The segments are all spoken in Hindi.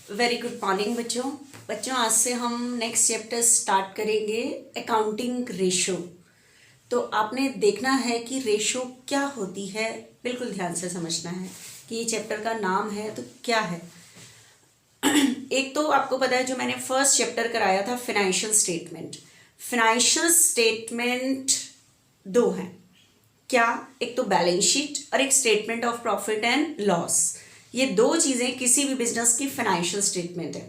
वेरी गुड मॉर्निंग बच्चों आज से हम नेक्स्ट चैप्टर स्टार्ट करेंगे अकाउंटिंग रेशो। तो आपने देखना है कि रेशो क्या होती है, बिल्कुल ध्यान से समझना है कि ये चैप्टर का नाम है तो क्या है। एक तो आपको पता है जो मैंने फर्स्ट चैप्टर कराया था फाइनेंशियल स्टेटमेंट। फाइनेंशियल स्टेटमेंट दो हैं क्या, एक तो बैलेंस शीट और एक statement of profit and loss. ये दो चीज़ें किसी भी बिजनेस की फाइनेंशियल स्टेटमेंट है।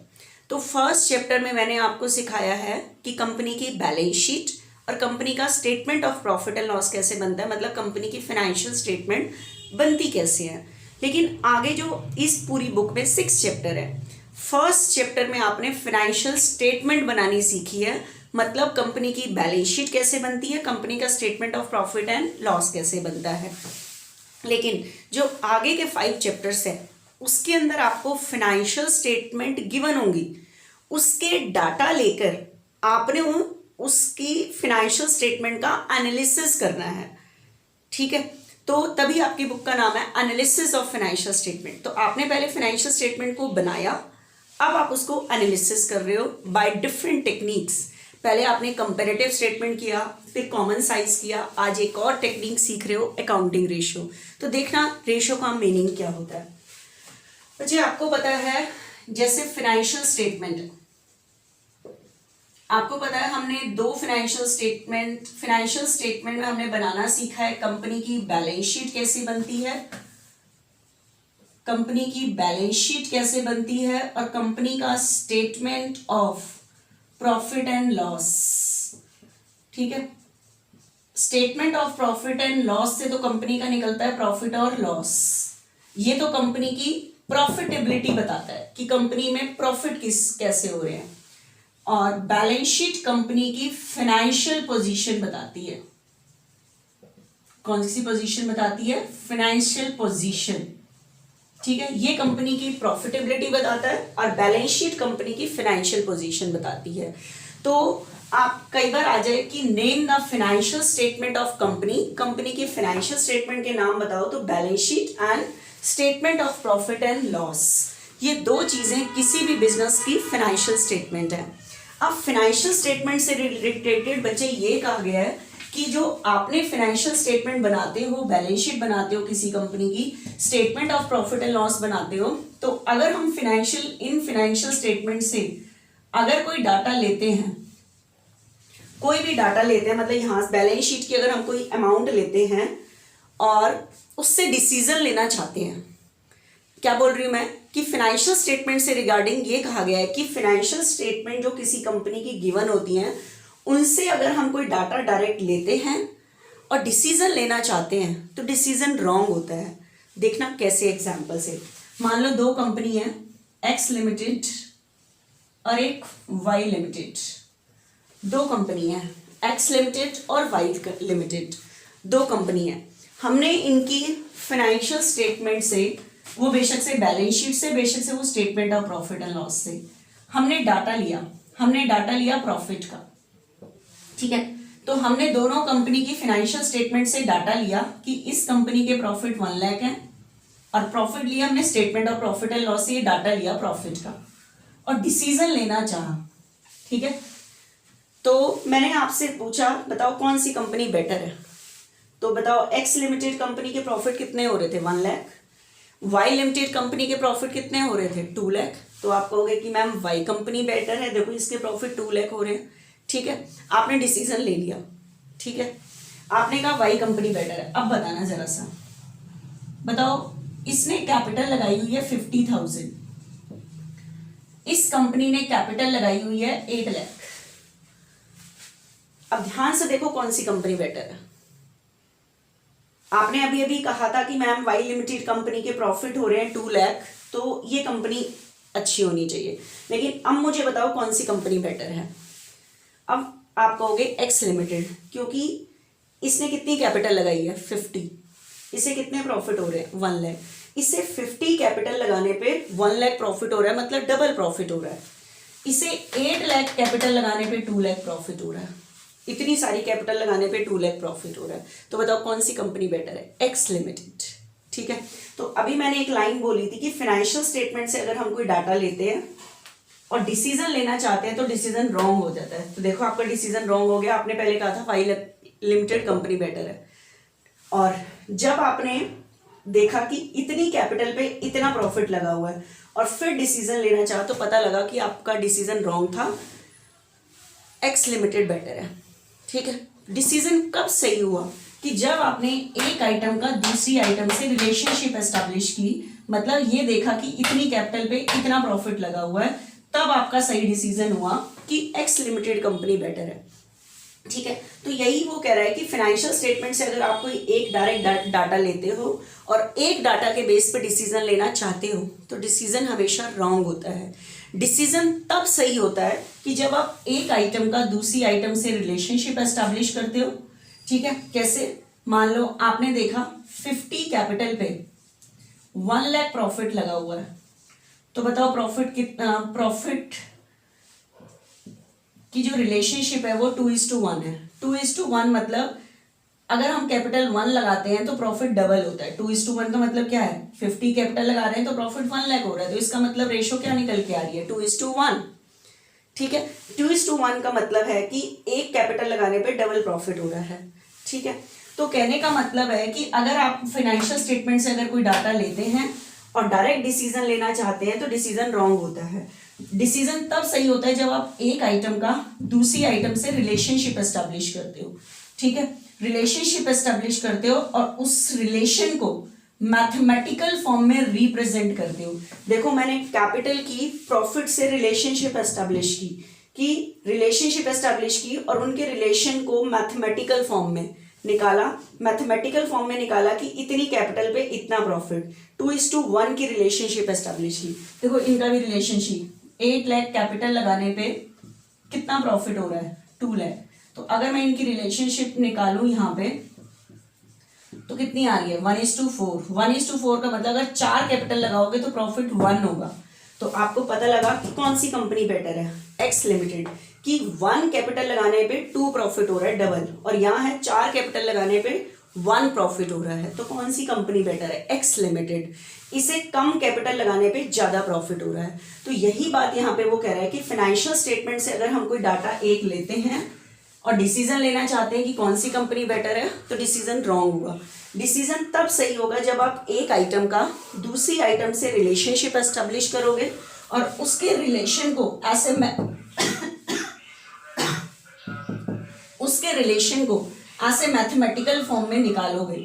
तो फर्स्ट चैप्टर में मैंने आपको सिखाया है कि कंपनी की बैलेंस शीट और कंपनी का statement of profit and loss कैसे बनता है, मतलब कंपनी की फाइनेंशियल स्टेटमेंट बनती कैसे है। लेकिन आगे जो इस पूरी बुक में 6 चैप्टर है, फर्स्ट चैप्टर में आपने फाइनेंशियल स्टेटमेंट बनानी सीखी है, मतलब कंपनी की बैलेंस शीट कैसे बनती है, कंपनी का statement of profit and loss कैसे बनता है। लेकिन जो आगे के 5 चैप्टर्स हैं उसके अंदर आपको फाइनेंशियल स्टेटमेंट गिवन होंगी, उसके डाटा लेकर आपने उसकी फाइनेंशियल स्टेटमेंट का एनालिसिस करना है। ठीक है, तो तभी आपकी बुक का नाम है एनालिसिस ऑफ फाइनेंशियल स्टेटमेंट। तो आपने पहले फाइनेंशियल स्टेटमेंट को बनाया, अब आप उसको एनालिसिस कर रहे हो बाय डिफरेंट टेक्निक्स। पहले आपने कंपैरेटिव स्टेटमेंट किया, फिर कॉमन साइज किया, आज एक और टेक्निक सीख रहे हो अकाउंटिंग रेशियो। तो देखना रेशियो का मीनिंग क्या होता है। बच्चे आपको पता है जैसे फाइनेंशियल स्टेटमेंट, आपको पता है हमने दो फाइनेंशियल स्टेटमेंट में हमने बनाना सीखा है। कंपनी की बैलेंस शीट कैसे बनती है, कंपनी की बैलेंस शीट कैसे बनती है, और कंपनी का statement of profit and loss. ठीक है, statement of profit and loss से तो कंपनी का निकलता है प्रॉफिट और लॉस। ये तो कंपनी की प्रॉफिटेबिलिटी बताता है कि कंपनी में प्रॉफिट कैसे हो रहे हैं, और बैलेंस शीट कंपनी की फाइनेंशियल पोजीशन बताती है। कौन सी पोजीशन बताती है? Financial position. ठीक है, ये कंपनी की प्रॉफिटेबिलिटी बताता है और बैलेंस शीट कंपनी की फाइनेंशियल पोजीशन बताती है। तो आप कई बार आ जाए कि name the financial statement of company की फाइनेंशियल स्टेटमेंट के नाम बताओ, तो balance sheet and statement of profit and loss, ये दो चीजें किसी भी बिजनेस की फाइनेंशियल स्टेटमेंट है। अब फाइनेंशियल स्टेटमेंट से रिलेटेड बच्चे ये कहा गया है कि जो आपने फाइनेंशियल स्टेटमेंट बनाते हो, बैलेंस शीट बनाते हो किसी कंपनी की, statement of profit and loss बनाते हो, तो अगर हम फाइनेंशियल स्टेटमेंट से अगर कोई डाटा लेते हैं, कोई भी डाटा लेते हैं, मतलब यहाँ बैलेंस शीट की अगर हम कोई अमाउंट लेते हैं और उससे डिसीजन लेना चाहते हैं, क्या बोल रही हूं मैं कि फाइनेंशियल स्टेटमेंट से रिगार्डिंग ये कहा गया है कि फाइनेंशियल स्टेटमेंट जो किसी कंपनी की गिवन होती हैं उनसे अगर हम कोई डाटा डायरेक्ट लेते हैं और डिसीजन लेना चाहते हैं तो डिसीजन रॉन्ग होता है। देखना कैसे, एग्जांपल से मान लो दो कंपनी है, एक्स लिमिटेड और एक वाई लिमिटेड। दो कंपनी है, एक्स लिमिटेड और वाई लिमिटेड, दो कंपनी है। हमने इनकी फाइनेंशियल स्टेटमेंट से, वो बेशक से बैलेंस शीट से, बेशक से वो statement of profit and loss से, हमने डाटा लिया प्रॉफिट का। ठीक है, तो हमने दोनों कंपनी की फाइनेंशियल स्टेटमेंट से डाटा लिया कि इस कंपनी के प्रॉफिट 1 लाख है, और प्रॉफिट लिया हमने statement of profit and loss से, ये डाटा लिया प्रॉफिट का, और डिसीजन लेना चाहा। ठीक है, तो मैंने आपसे पूछा बताओ कौन सी कंपनी बेटर है, तो बताओ एक्स लिमिटेड कंपनी के प्रॉफिट कितने हो रहे थे? 1 लाख। वाई लिमिटेड कंपनी के प्रॉफिट कितने हो रहे थे? 2 लाख। तो आप कहोगे कि मैम वाई कंपनी बेटर है, देखो इसके प्रॉफिट 2 लाख हो रहे हैं। ठीक है, आपने डिसीजन ले लिया। ठीक है, आपने कहा वाई कंपनी बेटर है। अब बताना जरा सा, बताओ इसने कैपिटल लगाई हुई है 50,000, इस कंपनी ने कैपिटल लगाई हुई है 8 लाख। अब ध्यान से देखो कौन सी कंपनी बेटर है। आपने अभी अभी कहा था कि मैम वाई लिमिटेड कंपनी के प्रॉफिट हो रहे हैं 2 लाख, तो ये कंपनी अच्छी होनी चाहिए। लेकिन अब मुझे बताओ कौन सी कंपनी बेटर है। अब आप कहोगे एक्स लिमिटेड, क्योंकि इसने कितनी कैपिटल लगाई है? 50। इसे कितने प्रॉफिट हो रहे हैं? 1 लाख। इसे 50 कैपिटल लगाने पे 1 लाख प्रॉफिट हो रहा है, मतलब डबल प्रॉफिट हो रहा है। इसे 8 लाख कैपिटल लगाने पे 2 लाख प्रॉफिट हो रहा है। इतनी सारी कैपिटल लगाने पे 2 लाख प्रॉफिट हो रहा है। तो बताओ कौन सी कंपनी बेटर है? X limited. ठीक है, तो अभी मैंने एक लाइन बोली थी कि फाइनेंशियल स्टेटमेंट से अगर हम कोई डाटा लेते हैं और डिसीजन लेना चाहते हैं तो डिसीजन रॉन्ग हो जाता है। तो देखो आपका डिसीजन रॉन्ग हो गया, आपने पहले कहा था फाइल लिमिटेड कंपनी बेटर है, और जब आपने देखा कि इतनी कैपिटल पे इतना प्रॉफिट लगा हुआ है और फिर डिसीजन लेना चाहा तो पता लगा कि आपका डिसीजन रॉन्ग था, एक्स लिमिटेड बेटर है। ठीक है, डिसीजन कब सही हुआ कि जब आपने एक आइटम का दूसरी आइटम से रिलेशनशिप एस्टैब्लिश की, मतलब ये देखा कि इतनी कैपिटल पे इतना प्रॉफिट लगा हुआ है, तब आपका सही डिसीजन हुआ कि एक्स लिमिटेड कंपनी बेटर है। ठीक है, तो यही वो कह रहा है कि फाइनेंशियल स्टेटमेंट से अगर आप कोई एक डायरेक्ट डाटा लेते हो और एक डाटा के बेस पे डिसीजन लेना चाहते हो तो डिसीजन हमेशा रॉन्ग होता है। डिसीजन तब सही होता है कि जब आप एक आइटम का दूसरी आइटम से रिलेशनशिप एस्टैब्लिश करते हो। ठीक है, कैसे? मान लो आपने देखा 50 कैपिटल पे 1 लाख प्रॉफिट लगा हुआ है, तो बताओ प्रॉफिट कितना, प्रॉफिट की जो रिलेशनशिप है वो 2:1 है। 2:1 मतलब अगर हम कैपिटल 1 लगाते हैं तो प्रॉफिट डबल होता है। 2:1 का मतलब क्या है? 50 कैपिटल लगा रहे हैं तो प्रॉफिट 1 लाख हो रहा है, तो इसका मतलब रेशो क्या निकल के आ रही है? 2:1। ठीक है, 2:1 का मतलब है कि एक कैपिटल लगाने पे डबल प्रॉफिट हो रहा है। ठीक है, तो कहने का मतलब है कि अगर आप फाइनेंशियल स्टेटमेंट से अगर कोई डाटा लेते हैं और डायरेक्ट डिसीजन लेना चाहते हैं तो डिसीजन रॉन्ग होता है। डिसीजन तब सही होता है जब आप एक आइटम का दूसरी आइटम से रिलेशनशिप एस्टैब्लिश करते हो। ठीक है, रिलेशनशिप एस्टैब्लिश करते हो और उस रिलेशन को मैथमेटिकल फॉर्म में रिप्रेजेंट करते हो। देखो मैंने कैपिटल की प्रॉफिट से रिलेशनशिप एस्टैब्लिश की और उनके रिलेशन को मैथमेटिकल फॉर्म में निकाला। मैथमेटिकल फॉर्म में निकाला कि इतनी कैपिटल पे इतना प्रॉफिट, 2:1 की रिलेशनशिप एस्टैब्लिश की। देखो इनका भी रिलेशनशिप 8 लाख कैपिटल लगाने पे कितना प्रॉफिट हो रहा है? 2 लाख। तो अगर मैं इनकी रिलेशनशिप निकालूं यहाँ पे तो कितनी आ रही है? 1:4। 1:4 का मतलब अगर 4 कैपिटल लगाओगे तो प्रॉफिट 1 होगा। तो आपको पता लगा कि कौन सी कंपनी बेटर है? X limited. कि 1 कैपिटल लगाने पे 2 प्रॉफिट हो रहा है डबल, और यहाँ है 4 कैपिटल लगाने पे 1 प्रॉफिट हो रहा है, तो कौन सी कंपनी बेटर है? X limited. इसे कम कैपिटल लगाने पे ज्यादा प्रॉफिट हो रहा है। तो यही बात यहाँ पे वो कह रहा है कि फाइनेंशियल स्टेटमेंट से अगर हम कोई डाटा एक लेते हैं और डिसीजन लेना चाहते हैं कि कौन सी कंपनी बेटर है तो डिसीजन रॉन्ग हुआ। डिसीजन तब सही होगा जब आप एक आइटम का दूसरी आइटम से रिलेशनशिप एस्टैब्लिश करोगे और उसके रिलेशन को ऐसे मैथमेटिकल फॉर्म में निकालोगे।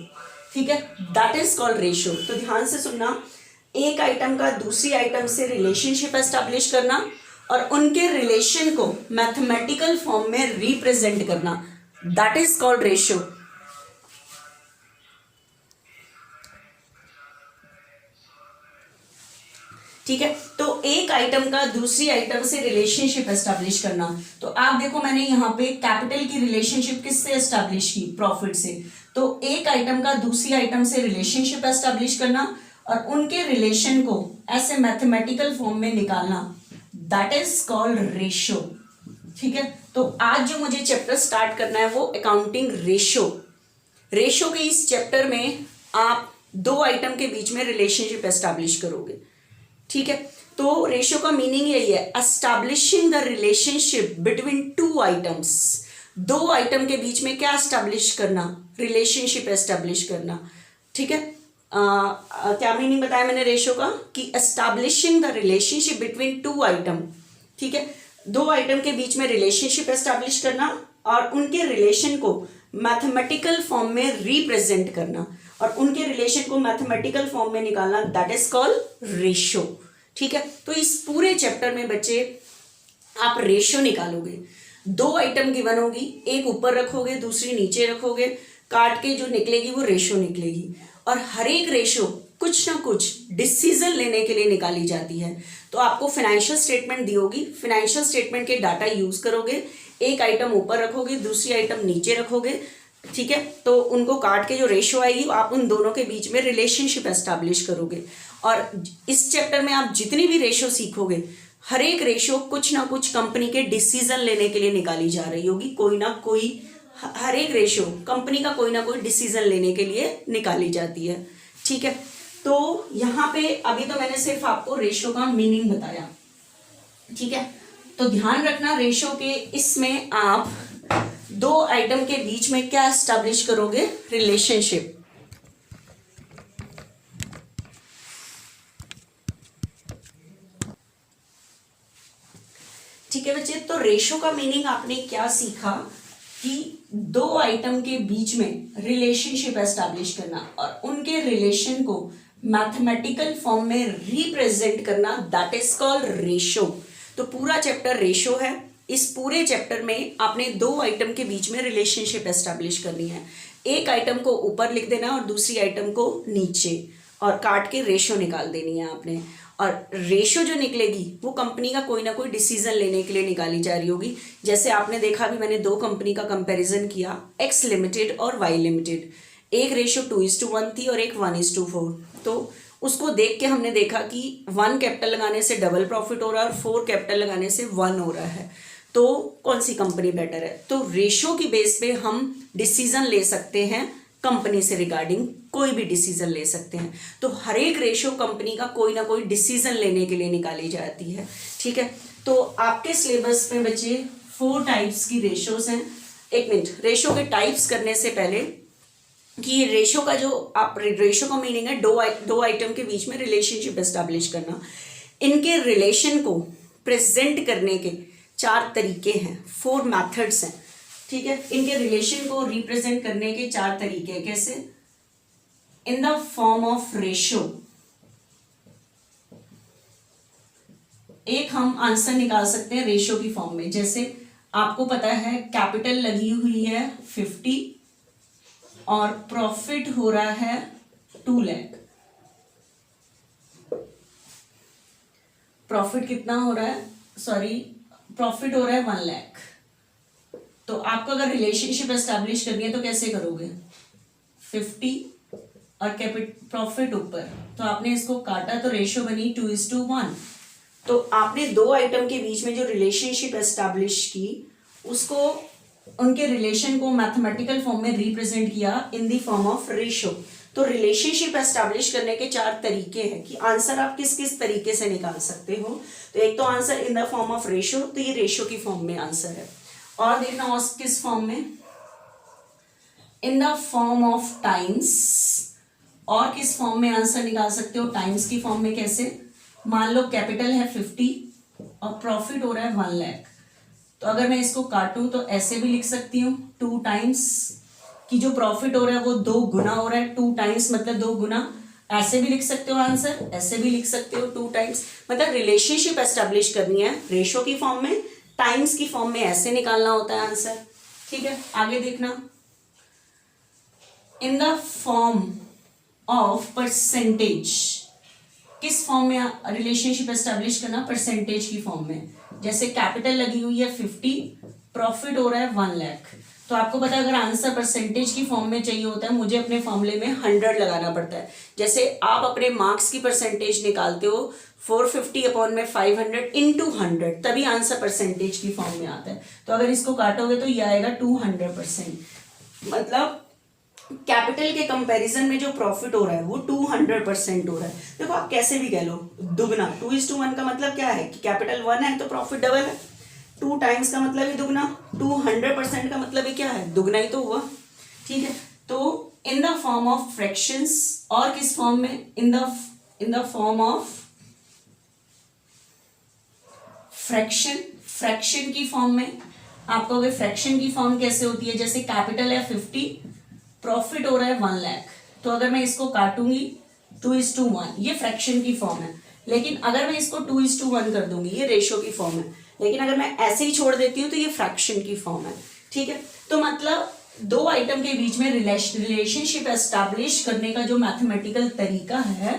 ठीक है, दैट इज कॉल्ड रेशियो। तो ध्यान से सुनना, एक आइटम का दूसरी आइटम से रिलेशनशिप एस्टैब्लिश करना और उनके रिलेशन को मैथमेटिकल फॉर्म में रिप्रेजेंट करना, दैट इज कॉल्ड रेशियो। ठीक है, तो एक आइटम का दूसरी आइटम से रिलेशनशिप एस्टैब्लिश करना। तो आप देखो मैंने यहाँ पे कैपिटल की रिलेशनशिप किससे एस्टैब्लिश की? प्रॉफिट से। तो एक आइटम का दूसरी आइटम से रिलेशनशिप एस्टैब्लिश करना और उनके रिलेशन को ऐसे मैथमेटिकल फॉर्म में निकालना, दैट इज कॉल्ड रेशियो। ठीक है, तो आज जो मुझे चैप्टर स्टार्ट करना है वो अकाउंटिंग रेशियो। रेशियो के इस चैप्टर में आप 2 आइटम के बीच में रिलेशनशिप एस्टैब्लिश करोगे। ठीक है, तो रेशियो का मीनिंग यही है, establishing the relationship between 2 items. 2 item के बीच में क्या एस्टैब्लिश करना? रिलेशनशिप एस्टैब्लिश करना। ठीक है, क्या मीनिंग बताया मैंने रेशियो का? कि establishing the relationship between 2 item. ठीक है, 2 आइटम के बीच में रिलेशनशिप एस्टैब्लिश करना और उनके रिलेशन को मैथमेटिकल फॉर्म में रिप्रेजेंट करना और उनके रिलेशन को मैथमेटिकल फॉर्म में निकालना, दैट इज कॉल्ड रेशियो। ठीक है, तो इस पूरे चैप्टर में बच्चे आप रेशियो निकालोगे। 2 आइटम गिवन होगी, एक ऊपर रखोगे दूसरी नीचे रखोगे, काट के जो निकलेगी वो रेशियो निकलेगी और हर एक रेशियो कुछ ना कुछ डिसीजन लेने के लिए निकाली जाती है। तो आपको फाइनेंशियल स्टेटमेंट दी होगी, फाइनेंशियल स्टेटमेंट के डाटा यूज करोगे, एक आइटम ऊपर रखोगे दूसरी आइटम नीचे रखोगे। ठीक है, तो उनको काट के जो रेशियो आएगी आप उन दोनों के बीच में रिलेशनशिप एस्टैब्लिश करोगे। और इस चैप्टर में आप जितनी भी रेशियो सीखोगे, हर एक रेशियो कुछ ना कुछ कंपनी के डिसीजन लेने के लिए निकाली जा रही होगी। कोई ना कोई, हर एक रेशियो कंपनी का कोई ना कोई डिसीजन लेने के लिए निकाली जाती है। ठीक है, तो यहाँ पे अभी तो मैंने सिर्फ आपको रेशो का मीनिंग बताया, ठीक है। तो ध्यान रखना रेशो के इसमें आप दो आइटम के बीच में क्या एस्टैब्लिश करोगे, रिलेशनशिप। ठीक है बच्चे, तो रेशो का मीनिंग आपने क्या सीखा कि दो आइटम के बीच में रिलेशनशिप एस्टैब्लिश करना और उनके रिलेशन को मैथमेटिकल फॉर्म में रिप्रेजेंट करना, दैट इज कॉल्ड रेशो। तो पूरा चैप्टर रेशो है। इस पूरे चैप्टर में आपने दो आइटम के बीच में रिलेशनशिप एस्टैब्लिश करनी है। एक आइटम को ऊपर लिख देना और दूसरी आइटम को नीचे, और काट के रेशो निकाल देनी है आपने। और रेशो जो निकलेगी वो कंपनी का कोई ना कोई डिसीजन लेने के लिए निकाली जा रही होगी। जैसे आपने देखा भी, मैंने दो कंपनी का कंपैरिजन किया, एक्स लिमिटेड और वाई लिमिटेड। एक रेशो 2:1 थी और एक 1:4। तो उसको देख के हमने देखा कि 1 कैपिटल लगाने से डबल प्रॉफिट हो रहा है और 4 कैपिटल लगाने से 1 हो रहा है, तो कौन सी कंपनी बेटर है। तो रेशो की बेस पे हम डिसीजन ले सकते हैं, कंपनी से रिगार्डिंग कोई भी डिसीजन ले सकते हैं। तो हर एक रेशो कंपनी का कोई ना कोई डिसीजन लेने के लिए निकाली जाती है, ठीक है। तो आपके सिलेबस में बच्चे 4 टाइप्स की रेशोज हैं। एक मिनट, रेशो के टाइप्स करने से पहले कि रेशो का जो आप रेशो का मीनिंग है दो आइटम के बीच में रिलेशनशिप एस्टैब्लिश करना। इनके रिलेशन को प्रेजेंट करने के 4 तरीके हैं, 4 मेथड्स हैं, ठीक है। इनके रिलेशन को रिप्रेजेंट करने के 4 तरीके। कैसे? In the form of ratio. एक हम आंसर निकाल सकते हैं रेशो की फॉर्म में। जैसे आपको पता है कैपिटल लगी हुई है 50 और प्रॉफिट हो रहा है 2 लाख। प्रॉफिट कितना हो रहा है, सॉरी, प्रॉफिट हो रहा है 1 लाख। तो आपको अगर रिलेशनशिप एस्टैब्लिश करनी है तो कैसे करोगे, 50 और प्रॉफिट ऊपर, तो आपने इसको काटा तो रेशो बनी 2:1। तो आपने दो आइटम के बीच में जो रिलेशनशिप एस्टैब्लिश की, उसको, उनके रिलेशन को मैथमेटिकल फॉर्म में रिप्रेजेंट किया in the form of ratio. तो रिलेशनशिप एस्टैब्लिश करने के 4 तरीके हैं कि आंसर आप किस किस तरीके से निकाल सकते हो। तो एक तो answer in the form of ratio, तो ये रेशो की फॉर्म में आंसर है। और देखना और किस फॉर्म में, in the form of times. और किस फॉर्म में आंसर निकाल सकते हो, टाइम्स की फॉर्म में। कैसे? मान लो कैपिटल है 50 और प्रॉफिट हो रहा है 1 लाख। तो अगर मैं इसको काटूं तो ऐसे भी लिख सकती हूँ 2 टाइम्स, कि जो प्रॉफिट हो रहा है वो 2 गुना हो रहा है। 2 टाइम्स मतलब 2 गुना। ऐसे भी लिख सकते हो आंसर, ऐसे भी लिख सकते हो 2 टाइम्स। मतलब रिलेशनशिप एस्टैब्लिश करनी है रेशो की फॉर्म में, टाइम्स की फॉर्म में ऐसे निकालना होता है आंसर, ठीक है। आगे देखना, in the form of percentage. किस फॉर्म में रिलेशनशिप एस्टैब्लिश करना, परसेंटेज की फॉर्म में। जैसे कैपिटल लगी हुई है 50, प्रॉफिट हो रहा है 1 लाख। तो आपको पता है अगर आंसर परसेंटेज की फॉर्म में चाहिए होता है, मुझे अपने फॉर्मूले में 100 लगाना पड़ता है। जैसे आप अपने मार्क्स की परसेंटेज निकालते हो 450 अपॉन में 500 इंटू 100, तभी आंसर परसेंटेज की फॉर्म में आता है। तो अगर इसको काटोगे तो ये आएगा 200%। मतलब कैपिटल के कंपैरिजन में जो प्रॉफिट हो रहा है वो 200% हो रहा है। देखो आप कैसे भी कह लो, दुगना। 2:1 का मतलब क्या है कि कैपिटल 1 है तो प्रॉफिट डबल है। 2 टाइम्स का मतलब ही दुगना, 200% का मतलब ही क्या है, दुगना ही तो हुआ, ठीक है। तो in the form of fractions. और किस फॉर्म में, in the form of fraction. Fraction की फॉर्म में। आपको अगर फ्रैक्शन की फॉर्म कैसे होती है, जैसे कैपिटल है 50, प्रॉफिट हो रहा है 1 लाख। तो अगर मैं इसको काटूंगी 2:1, ये फ्रैक्शन की फॉर्म है। लेकिन अगर मैं इसको 2:1 कर दूंगी, ये रेशो की फॉर्म है। लेकिन अगर मैं ऐसे ही छोड़ देती हूँ तो ये फ्रैक्शन की फॉर्म है, ठीक है। तो मतलब दो आइटम के बीच में रिलेशनशिप एस्टैब्लिश करने का जो मैथमेटिकल तरीका है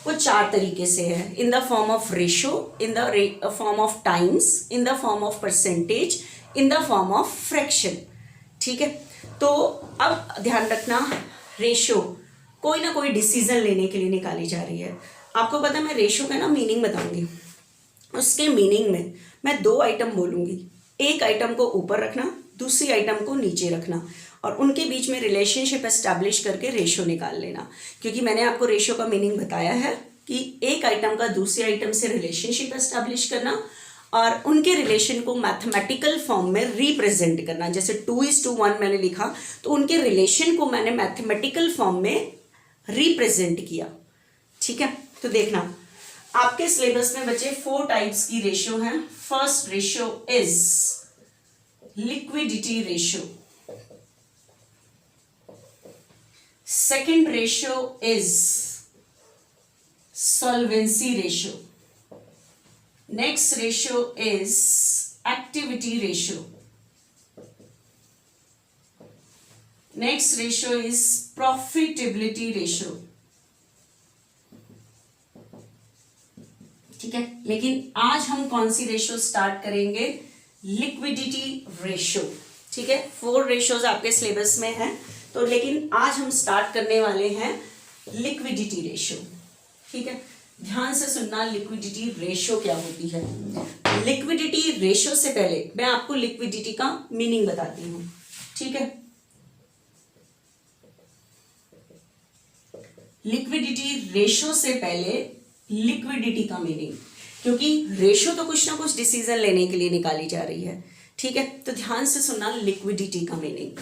वो 4 तरीके से है। In the form of ratio, in the form of times, in the form of percentage, in the form of fraction, ठीक है। तो अब ध्यान रखना, रेशो कोई ना कोई डिसीजन लेने के लिए निकाली जा रही है। आपको पता है मैं रेशो का ना मीनिंग बताऊंगी। उसके मीनिंग में मैं 2 आइटम बोलूंगी, एक आइटम को ऊपर रखना, दूसरी आइटम को नीचे रखना। और उनके बीच में रिलेशनशिप एस्टैब्लिश करके रेशो निकाल लेना। क्योंकि मैंने आपको रेशो का मीनिंग बताया है कि एक आइटम का दूसरे आइटम से रिलेशनशिप एस्टैब्लिश करना और उनके रिलेशन को मैथमेटिकल फॉर्म में रिप्रेजेंट करना। जैसे 2:1 मैंने लिखा तो उनके रिलेशन को मैंने मैथमेटिकल फॉर्म में रिप्रेजेंट किया। ठीक है, तो देखना आपके सिलेबस में बच्चे 4 टाइप्स की रेशियो हैं। First ratio is liquidity ratio, second ratio is solvency ratio, next ratio is activity ratio, next ratio is profitability ratio। ठीक है, लेकिन आज हम कौन सी रेशियो स्टार्ट करेंगे? Liquidity ratio. ठीक है, 4 रेशियोज आपके सिलेबस में हैं, तो लेकिन आज हम स्टार्ट करने वाले हैं लिक्विडिटी रेशियो। ठीक है, ध्यान से सुनना, लिक्विडिटी रेशियो क्या होती है। लिक्विडिटी रेशियो से पहले मैं आपको लिक्विडिटी का मीनिंग बताती हूं। ठीक है, लिक्विडिटी रेशियो से पहले लिक्विडिटी का मीनिंग, क्योंकि रेशियो तो कुछ ना कुछ डिसीजन लेने के लिए निकाली जा रही है। ठीक है, तो ध्यान से सुनना लिक्विडिटी का मीनिंग।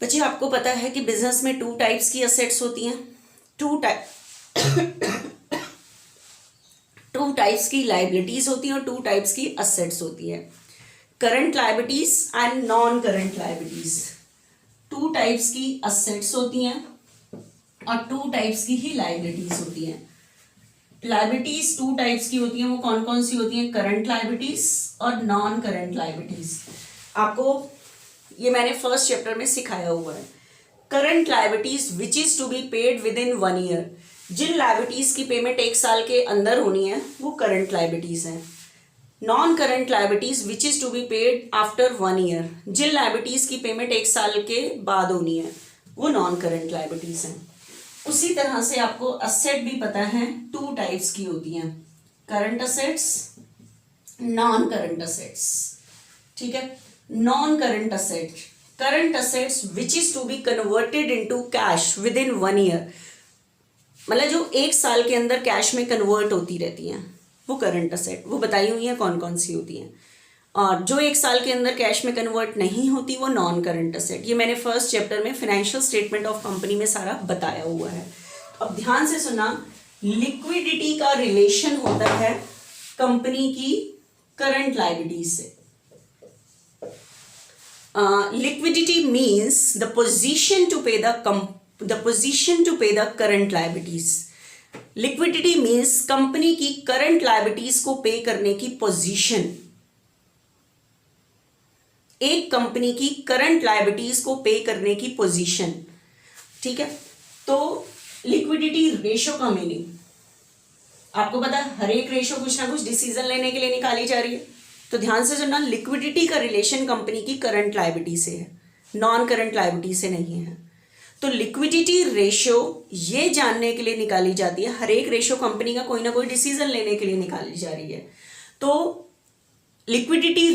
बच्चे आपको पता है कि बिजनेस में 2 टाइप्स की असेट्स होती हैं, 2 टाइप्स की लाइबिलिटीज होती हैं और 2 टाइप्स की असेट्स होती है, current liabilities and non current liabilities. 2 types की असेट्स होती हैं और 2 टाइप्स की ही लाइबिलिटीज होती हैं। लाइबिलिटीज 2 टाइप्स की होती हैं, वो कौन कौन सी होती हैं? करंट लाइबिलिटीज और नॉन करंट लाइबिलिटीज। आपको ये मैंने फर्स्ट चैप्टर में सिखाया हुआ है। Current liabilities which is to be paid with in 1 year, जिन लाइबिलिटीज की पेमेंट 1 साल के अंदर होनी है वो करंट लाइबिलिटीज हैं। Non current liabilities which is to be paid after 1 year, जिन लाइबिलिटीज की पेमेंट 1 साल के बाद होनी है वो नॉन करंट लाइबिलिटीज हैं। उसी तरह से आपको असेट भी पता है 2 टाइप्स की होती हैं, current assets, non current assets. ठीक है, non current asset, current assets which is to be converted into cash with in 1 year, मतलब जो 1 साल के अंदर कैश में कन्वर्ट होती रहती हैं वो करंट असेट, वो बताई हुई हैं कौन कौन सी होती हैं। और जो 1 साल के अंदर कैश में कन्वर्ट नहीं होती वो नॉन करंट असेट। ये मैंने फर्स्ट चैप्टर में फाइनेंशियल स्टेटमेंट ऑफ कंपनी में सारा बताया हुआ है। अब ध्यान से सुना, लिक्विडिटी का रिलेशन होता है कंपनी की करंट लायबिलिटीज से। Liquidity means the position to pay the current liabilities. Liquidity means company की करंट लायबिलिटीज को पे करने की पोजीशन, एक कंपनी की करंट लायबिलिटीज को पे करने की पोजीशन। ठीक है, तो लिक्विडिटी रेशो का मीनिंग आपको पता है, हर एक रेशो कुछ ना कुछ डिसीजन लेने के लिए निकाली जा रही है। तो ध्यान से सुनना, लिक्विडिटी का रिलेशन कंपनी की करंट लायबिलिटी से है, नॉन करंट लायबिलिटी से नहीं है। तो लिक्विडिटी रेशो ये जानने के लिए निकाली जाती है, हर एक रेशो कंपनी का कोई ना कोई डिसीजन लेने के लिए निकाली जा रही है। तो लिक्विडिटी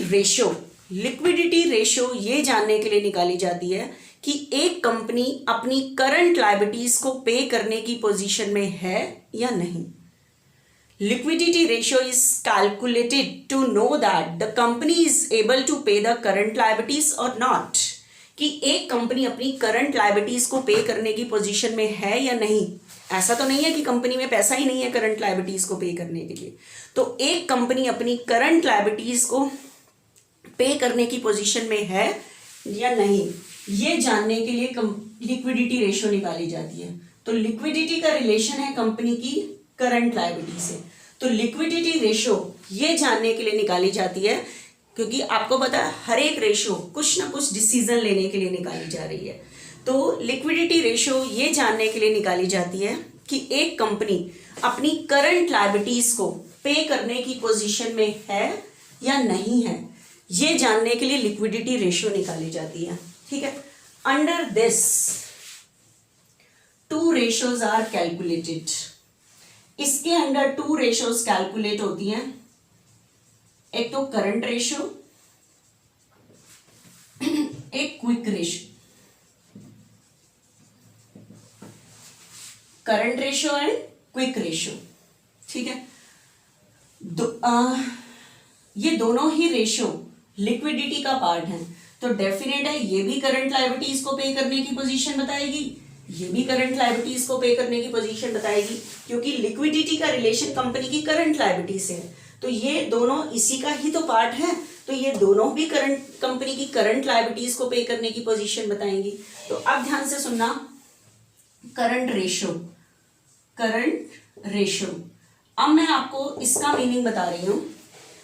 रेशो ये जानने के लिए निकाली जाती है कि एक कंपनी अपनी करंट लायबिलिटीज को पे करने की पोजीशन में है या नहीं। Liquidity ratio is calculated to know that the company is able to pay the current liabilities और नॉट, कि एक कंपनी अपनी करंट लायबिलिटीज को पे करने की पोजीशन में है या नहीं। ऐसा तो नहीं है कि कंपनी में पैसा ही नहीं है करंट लायबिलिटीज को पे करने के लिए। तो एक कंपनी अपनी करंट लायबिलिटीज को पे करने की पोजीशन में है या नहीं, ये जानने के लिए लिक्विडिटी रेशो निकाली जाती है। तो लिक्विडिटी का रिलेशन है कंपनी की करंट लायबिलिटी से। तो लिक्विडिटी रेशो ये जानने के लिए निकाली जाती है, क्योंकि आपको पता है हर एक रेशो कुछ ना कुछ डिसीजन लेने के लिए निकाली जा रही है। तो लिक्विडिटी रेशो ये जानने के लिए निकाली जाती है कि एक कंपनी अपनी करंट लायबिलिटीज को पे करने की पोजीशन में है या नहीं है, ये जानने के लिए लिक्विडिटी रेशियो निकाली जाती है। ठीक है, under this 2 ratios are calculated. इसके अंडर 2 रेशियोज कैलकुलेट होती हैं, एक तो करंट रेशियो, एक quick ratio. Current ratio and quick ratio, ठीक है। ये दोनों ही रेशो लिक्विडिटी का पार्ट है, तो डेफिनेट है ये भी करंट लायबिलिटीज को पे करने की पोजीशन बताएगी, ये भी करंट लायबिलिटीज को पे करने की पोजीशन बताएगी, क्योंकि लिक्विडिटी का रिलेशन कंपनी की करंट लायबिलिटी से है, तो ये दोनों इसी का ही तो पार्ट है, तो ये दोनों भी करंट कंपनी की करंट लायबिलिटीज को पे करने की पोजीशन बताएंगी। तो अब ध्यान से सुनना, करंट रेशो, करंट रेशो। अब मैं आपको इसका मीनिंग बता रही हूं।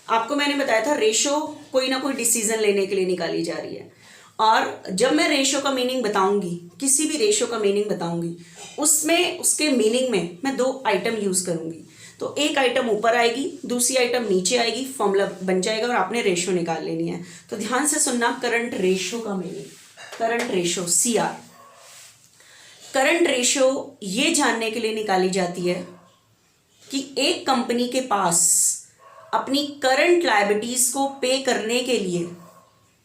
आपको मैंने बताया था रेशो कोई ना कोई डिसीजन लेने के लिए निकाली जा रही है, और जब मैं रेशो का मीनिंग बताऊंगी, किसी भी रेशो का मीनिंग बताऊंगी, उसमें उसके मीनिंग में मैं दो आइटम यूज करूंगी। तो एक आइटम ऊपर आएगी, दूसरी आइटम नीचे आएगी, फॉर्मूला बन जाएगा और आपने रेशो निकाल लेनी है। तो ध्यान से सुनना, करंट रेशो का meaning, current ratio CR। Current ratio ये जानने के लिए निकाली जाती है कि एक कंपनी के पास अपनी करंट लायबिलिटीज को पे करने के लिए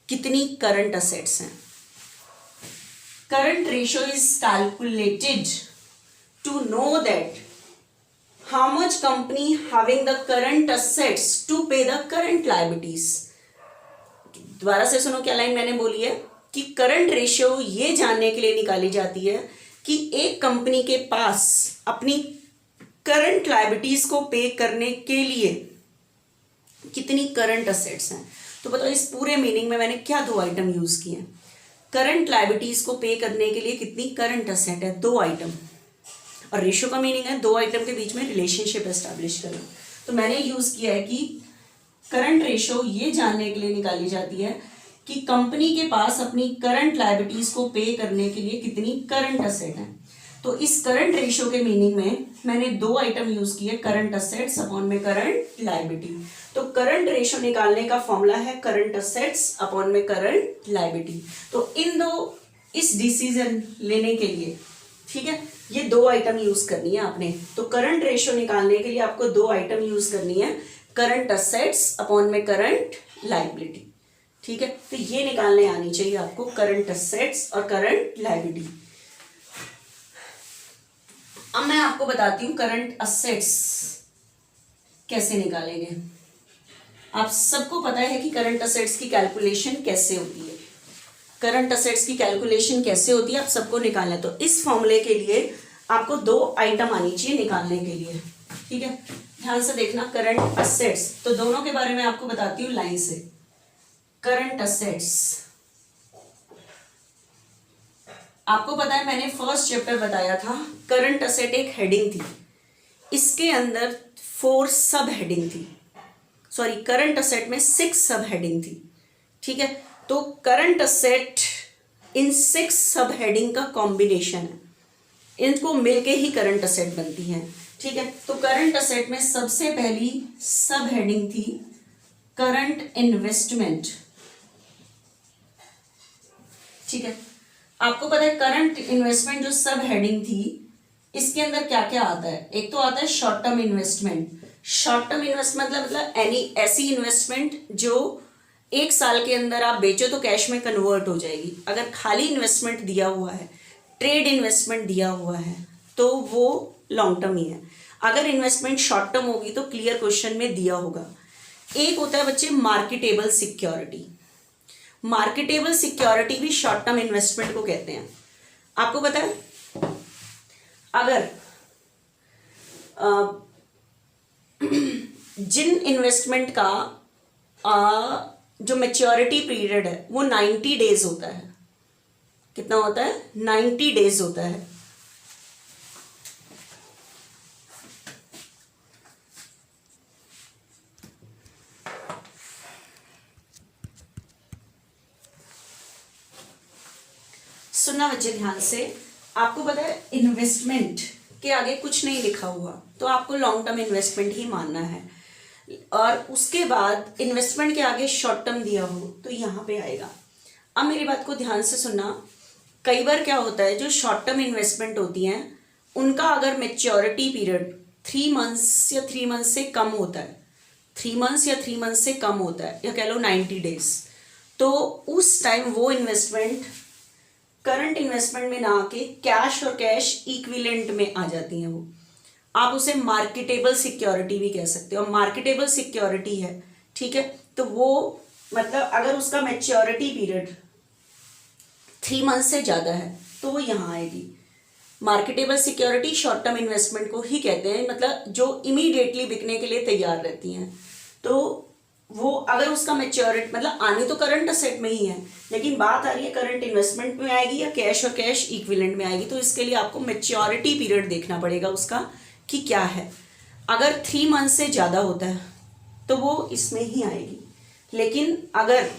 कितनी करंट असेट्स हैं। Current ratio is calculated to know that how much company having the current assets to pay the current liabilities. दोबारा से सुनो क्या लाइन मैंने बोली है, कि करंट रेशियो ये जानने के लिए निकाली जाती है कि एक कंपनी के पास अपनी करंट लायबिलिटीज को पे करने के लिए कितनी करंट असेट्स हैं। तो बताओ इस पूरे मीनिंग में मैंने क्या दो आइटम यूज किए हैं। करंट लायबिलिटीज को पे करने के लिए कितनी करंट असेट है, दो आइटम, और रेशियो का मीनिंग है दो आइटम के बीच में रिलेशनशिप एस्टैब्लिश करना। तो मैंने यूज किया है कि करंट रेशियो ये जानने के लिए निकाली जाती है कि कंपनी के पास अपनी करंट लायबिलिटीज को पे करने के लिए कितनी करंट असेट है। तो इस करंट रेशियो के मीनिंग में मैंने दो आइटम यूज किए, करंट असेट्स अपॉन में करंट लायबिलिटी। तो करंट रेशियो निकालने का फॉर्मूला है करंट असेट्स अपॉन में करंट लायबिलिटी। तो इन दो, इस डिसीजन लेने के लिए, ठीक है, ये दो आइटम यूज करनी है आपने। तो करंट रेशियो निकालने के लिए आपको दो आइटम यूज करनी है, करंट असेट्स अपॉन में करंट लायबिलिटी, ठीक है। तो ये निकालने आनी चाहिए आपको, करंट असेट्स और करंट लायबिलिटी। अब मैं आपको बताती हूं करंट असेट्स कैसे निकालेंगे। आप सबको पता है कि करंट असेट्स की कैलकुलेशन कैसे होती है, करंट असेट्स की कैलकुलेशन कैसे होती है आप सबको निकालना है। तो इस फॉर्मूले के लिए आपको दो आइटम आनी चाहिए निकालने के लिए, ठीक है। ध्यान से देखना, करंट असेट्स, तो दोनों के बारे में आपको बताती हूँ लाइन से। करंट असेट्स, आपको पता है मैंने फर्स्ट चैप्टर बताया था, करंट असेट एक हेडिंग थी, इसके अंदर 4 सब हेडिंग थी, सॉरी करंट असेट में 6 सब हेडिंग थी, ठीक है। तो करंट असेट इन 6 सब हेडिंग का कॉम्बिनेशन है, इनको मिलके ही करंट असेट बनती है, ठीक है। तो करंट असेट में सबसे पहली सब हेडिंग थी करंट इन्वेस्टमेंट, ठीक है। आपको पता है करंट इन्वेस्टमेंट जो सब हेडिंग थी, इसके अंदर क्या क्या आता है। एक तो आता है short term investment. Short term investment मतलब एनी ऐसी इन्वेस्टमेंट जो एक साल के अंदर आप बेचो तो कैश में कन्वर्ट हो जाएगी। अगर खाली इन्वेस्टमेंट दिया हुआ है, ट्रेड इन्वेस्टमेंट दिया हुआ है, तो वो लॉन्ग टर्म ही है। अगर इन्वेस्टमेंट शॉर्ट टर्म होगी तो क्लियर क्वेश्चन में दिया होगा। एक होता है बच्चे मार्केटेबल सिक्योरिटी। मार्केटेबल सिक्योरिटी भी शॉर्ट टर्म इन्वेस्टमेंट को कहते हैं। आपको पता है अगर जिन इन्वेस्टमेंट का जो मैच्योरिटी पीरियड है वो 90 डेज होता है, कितना होता है, 90 डेज होता है। सुनना बच्चे ध्यान से, आपको पता है इन्वेस्टमेंट के आगे कुछ नहीं लिखा हुआ तो आपको लॉन्ग टर्म इन्वेस्टमेंट ही मानना है, और उसके बाद इन्वेस्टमेंट के आगे शॉर्ट टर्म दिया हो तो यहाँ पे आएगा। अब मेरी बात को ध्यान से सुनना, कई बार क्या होता है जो शॉर्ट टर्म इन्वेस्टमेंट होती हैं उनका अगर मैच्योरिटी पीरियड 3 मंथ्स या 3 मंथ से कम होता है, 3 मंथ्स या 3 मंथ से कम होता है, या कह लो 90 डेज, तो उस टाइम वो इन्वेस्टमेंट करंट इन्वेस्टमेंट में ना आके कैश और कैश इक्विवेलेंट में आ जाती हैं वो। आप उसे मार्केटेबल सिक्योरिटी भी कह सकते हो। मार्केटेबल सिक्योरिटी है, ठीक है, तो वो मतलब अगर उसका मैच्योरिटी पीरियड 3 मंथ से ज़्यादा है तो वो यहाँ आएगी। Marketable security short term investment को ही कहते हैं, मतलब जो इमीडिएटली बिकने के लिए तैयार रहती हैं। तो वो अगर उसका मैच्योरिटी मतलब आने तो करंट असेट में ही है, लेकिन बात आ रही है करंट इन्वेस्टमेंट में आएगी या कैश और कैश इक्विवेलेंट में आएगी, तो इसके लिए आपको मैच्योरिटी पीरियड देखना पड़ेगा उसका कि क्या है। अगर 3 मंथ से ज़्यादा होता है तो वो इसमें ही आएगी, लेकिन अगर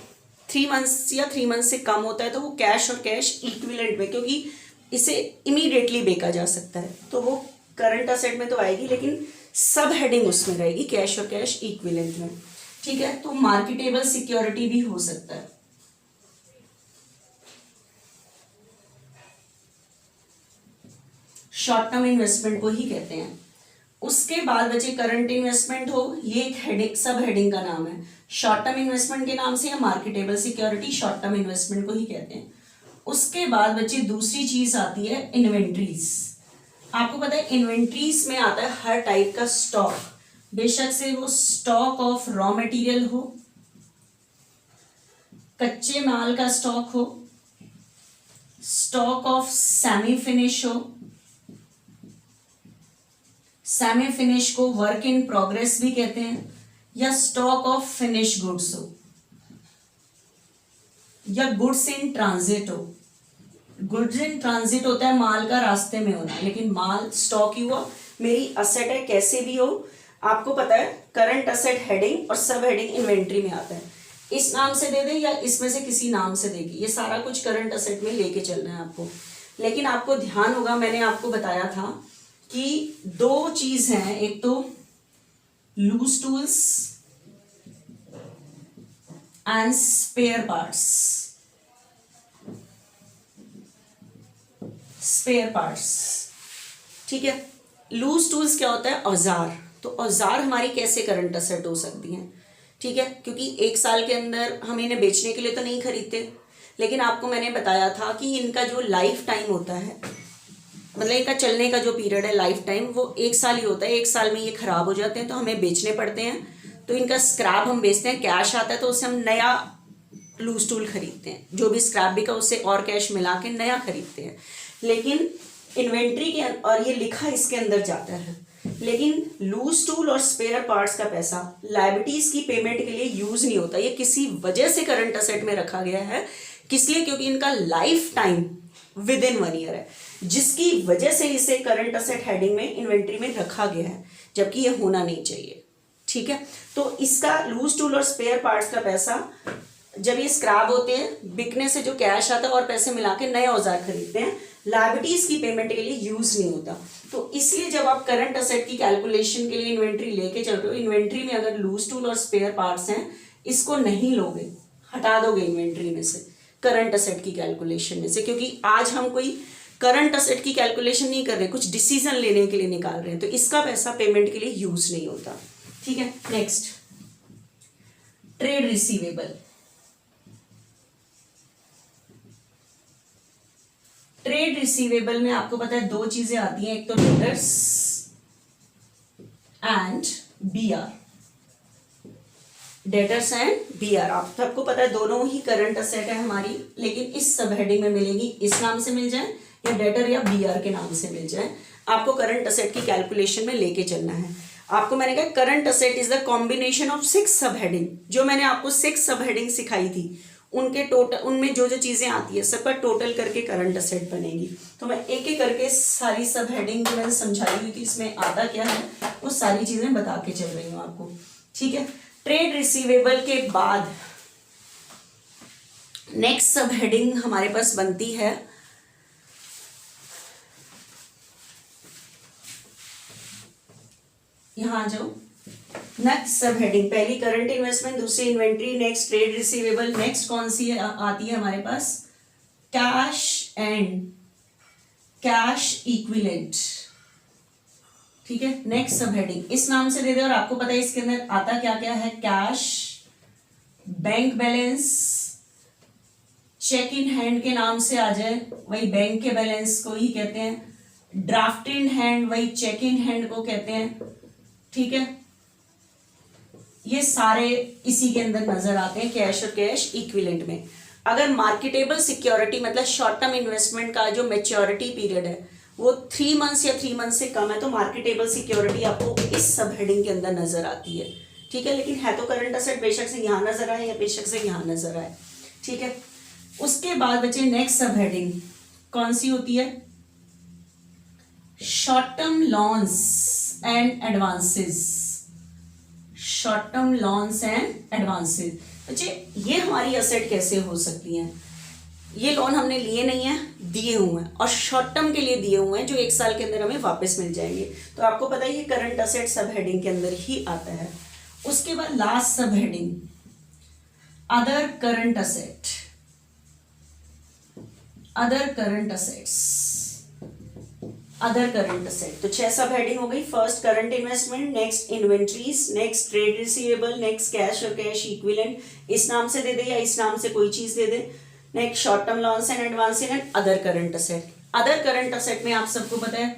3 मंथ्स या 3 मंथ से कम होता है तो वो कैश और कैश इक्विवेलेंट में, क्योंकि इसे इमीडिएटली बेचा जा सकता है, तो वो करंट असेट में तो आएगी, लेकिन सब हेडिंग उसमें रहेगी कैश और कैश इक्विवेलेंट में, ठीक है। तो मार्केटेबल सिक्योरिटी भी हो सकता है। शॉर्ट टर्म इन्वेस्टमेंट को ही कहते हैं। उसके बाद बचे करंट इन्वेस्टमेंट हो, ये एक हेडिंग सब हेडिंग का नाम है, शॉर्ट टर्म इन्वेस्टमेंट के नाम से, या marketable security short term investment को ही कहते हैं। उसके बाद बची दूसरी चीज आती है इन्वेंट्रीज। आपको पता है इन्वेंट्रीज में आता है हर टाइप का स्टॉक, बेशक से वो स्टॉक ऑफ रॉ मटेरियल हो, कच्चे माल का स्टॉक हो, स्टॉक ऑफ सेमी फिनिश हो, सेमी फिनिश को वर्क इन प्रोग्रेस भी कहते हैं, या स्टॉक ऑफ फिनिश गुड्स हो, या गुड्स इन ट्रांजिट हो। गुड्स इन ट्रांजिट होता है माल का रास्ते में होना, लेकिन माल स्टॉक ही हुआ, मेरी असेट है, कैसे भी हो। आपको पता है करंट असेट हेडिंग और सब हेडिंग इन्वेंट्री में आता है, इस नाम से दे दे या इसमें से किसी नाम से देगी, ये सारा कुछ करंट असेट में लेके चलना है आपको। लेकिन आपको ध्यान होगा, मैंने आपको बताया था कि 2 चीज हैं, एक तो loose tools and spare parts. Spare parts, ठीक है। लूज टूल्स क्या होता है? औजार। तो औजार हमारी कैसे करंट असेट हो सकती हैं, ठीक है, क्योंकि 1 साल के अंदर हम इन्हें बेचने के लिए तो नहीं खरीदते, लेकिन आपको मैंने बताया था कि इनका जो लाइफ टाइम होता है, मतलब इनका चलने का जो पीरियड है लाइफ टाइम, वो 1 साल ही होता है। 1 साल में ये खराब हो जाते हैं तो हमें बेचने पड़ते हैं, तो इनका स्क्रैप हम बेचते हैं, कैश आता है तो उससे हम नया लूज टूल खरीदते हैं, जो भी स्क्रैप बिका उससे और कैश मिला के नया खरीदते हैं। लेकिन इन्वेंट्री के, और ये लिखा इसके अंदर जाता है, लेकिन लूज टूल और स्पेयर पार्ट्स का पैसा लायबिलिटीज की पेमेंट के लिए यूज नहीं होता, ये किसी वजह से करंट असेट में रखा गया है। किस लिए? क्योंकि इनका life time with in 1 year है, जिसकी वजह से इसे करंट असेट हेडिंग में इन्वेंट्री में रखा गया है, जबकि ये होना नहीं चाहिए, ठीक है। तो इसका लूज टूल और स्पेयर पार्ट्स का पैसा जब ये स्क्रैप होते हैं, बिकने से जो कैश आता है और पैसे मिला के नए औजार खरीदते हैं, लायबिलिटीज की पेमेंट के लिए यूज नहीं होता। तो इसलिए जब आप करंट असेट की कैलकुलेशन के लिए इन्वेंट्री लेके चल रहे हो, इन्वेंट्री में अगर लूज टूल और स्पेयर पार्ट्स हैं, इसको नहीं लोगे, हटा दोगे इन्वेंट्री में से, करंट असेट की कैलकुलेशन में से, क्योंकि आज हम कोई करंट असेट की कैलकुलेशन नहीं कर रहे, कुछ डिसीजन लेने के लिए निकाल रहे हैं, तो इसका पैसा पेमेंट के लिए यूज नहीं होता, ठीक है। Next, trade receivable. Trade receivable में आपको पता है 2 चीजें आती हैं, एक तो debtors and BR. Debtors and BR आप सबको पता है दोनों ही करंट असेट है हमारी, लेकिन इस सब हेडिंग में मिलेगी, इस नाम से मिल जाए या डेटर या बीआर के नाम से मिल जाए, आपको करंट असेट की कैलकुलेशन में लेके चलना है। आपको मैंने कहा current asset is the combination of 6 सब हेडिंग, जो मैंने आपको 6 सब हेडिंग सिखाई थी, उनके टोटल, उनमें जो जो चीजें आती है सबका टोटल करके करंट असेट बनेगी। तो मैं एक एक करके सारी सब हेडिंग जो मैंने समझाई हुई थी इसमें आता क्या है, वो सारी चीजें बता के चल रही हूँ आपको, ठीक है। ट्रेड रिसीवेबल के बाद नेक्स्ट सब हेडिंग हमारे पास बनती है यहां जाओ, नेक्स्ट सब हेडिंग, पहली करंट इन्वेस्टमेंट, दूसरी inventory, next trade receivable, next कौन सी है आती है हमारे पास? कैश एंड कैश इक्विवेलेंट, ठीक है। नेक्स्ट सब हेडिंग इस नाम से दे दे, और आपको पता है इसके अंदर आता क्या क्या है, cash, bank balance, cheque in hand के नाम से आ जाए, वही बैंक के बैलेंस को ही कहते हैं। ड्राफ्ट इन हैंड वही चेक इन हैंड को कहते हैं। ठीक है, ये सारे इसी के अंदर नजर आते हैं, कैश और कैश इक्विवेलेंट में। अगर मार्केटेबल सिक्योरिटी मतलब शॉर्ट टर्म इन्वेस्टमेंट का जो मैच्योरिटी पीरियड है वो 3 मंथ्स या 3 मंथ से कम है तो मार्केटेबल सिक्योरिटी आपको इस सब हेडिंग के अंदर नजर आती है। ठीक है, लेकिन है तो करंट असेट, बेशक से यहाँ नजर आए या बेशक से यहाँ नजर आए। ठीक है, उसके बाद बचे नेक्स्ट सब हेडिंग कौन सी होती है? Short term loans and advances. Short term loans and advances बच्चे, ये हमारी असेट कैसे हो सकती हैं? ये लोन हमने लिए नहीं है, दिए हुए हैं और शॉर्ट टर्म के लिए दिए हुए हैं जो 1 साल के अंदर हमें वापस मिल जाएंगे। तो आपको पता है ये करंट असेट सब हेडिंग के अंदर ही आता है। उसके बाद लास्ट सब heading other current asset. Other current assets, other current asset तो 6 सब हेडिंग हो गई। First current investment, next inventories, next trade receivable, next cash और कैश इक्विवेलेंट, इस नाम से दे दे या इस नाम से कोई चीज दे दे। Next short term loans and advance and other current asset. Other current asset में आप सबको पता है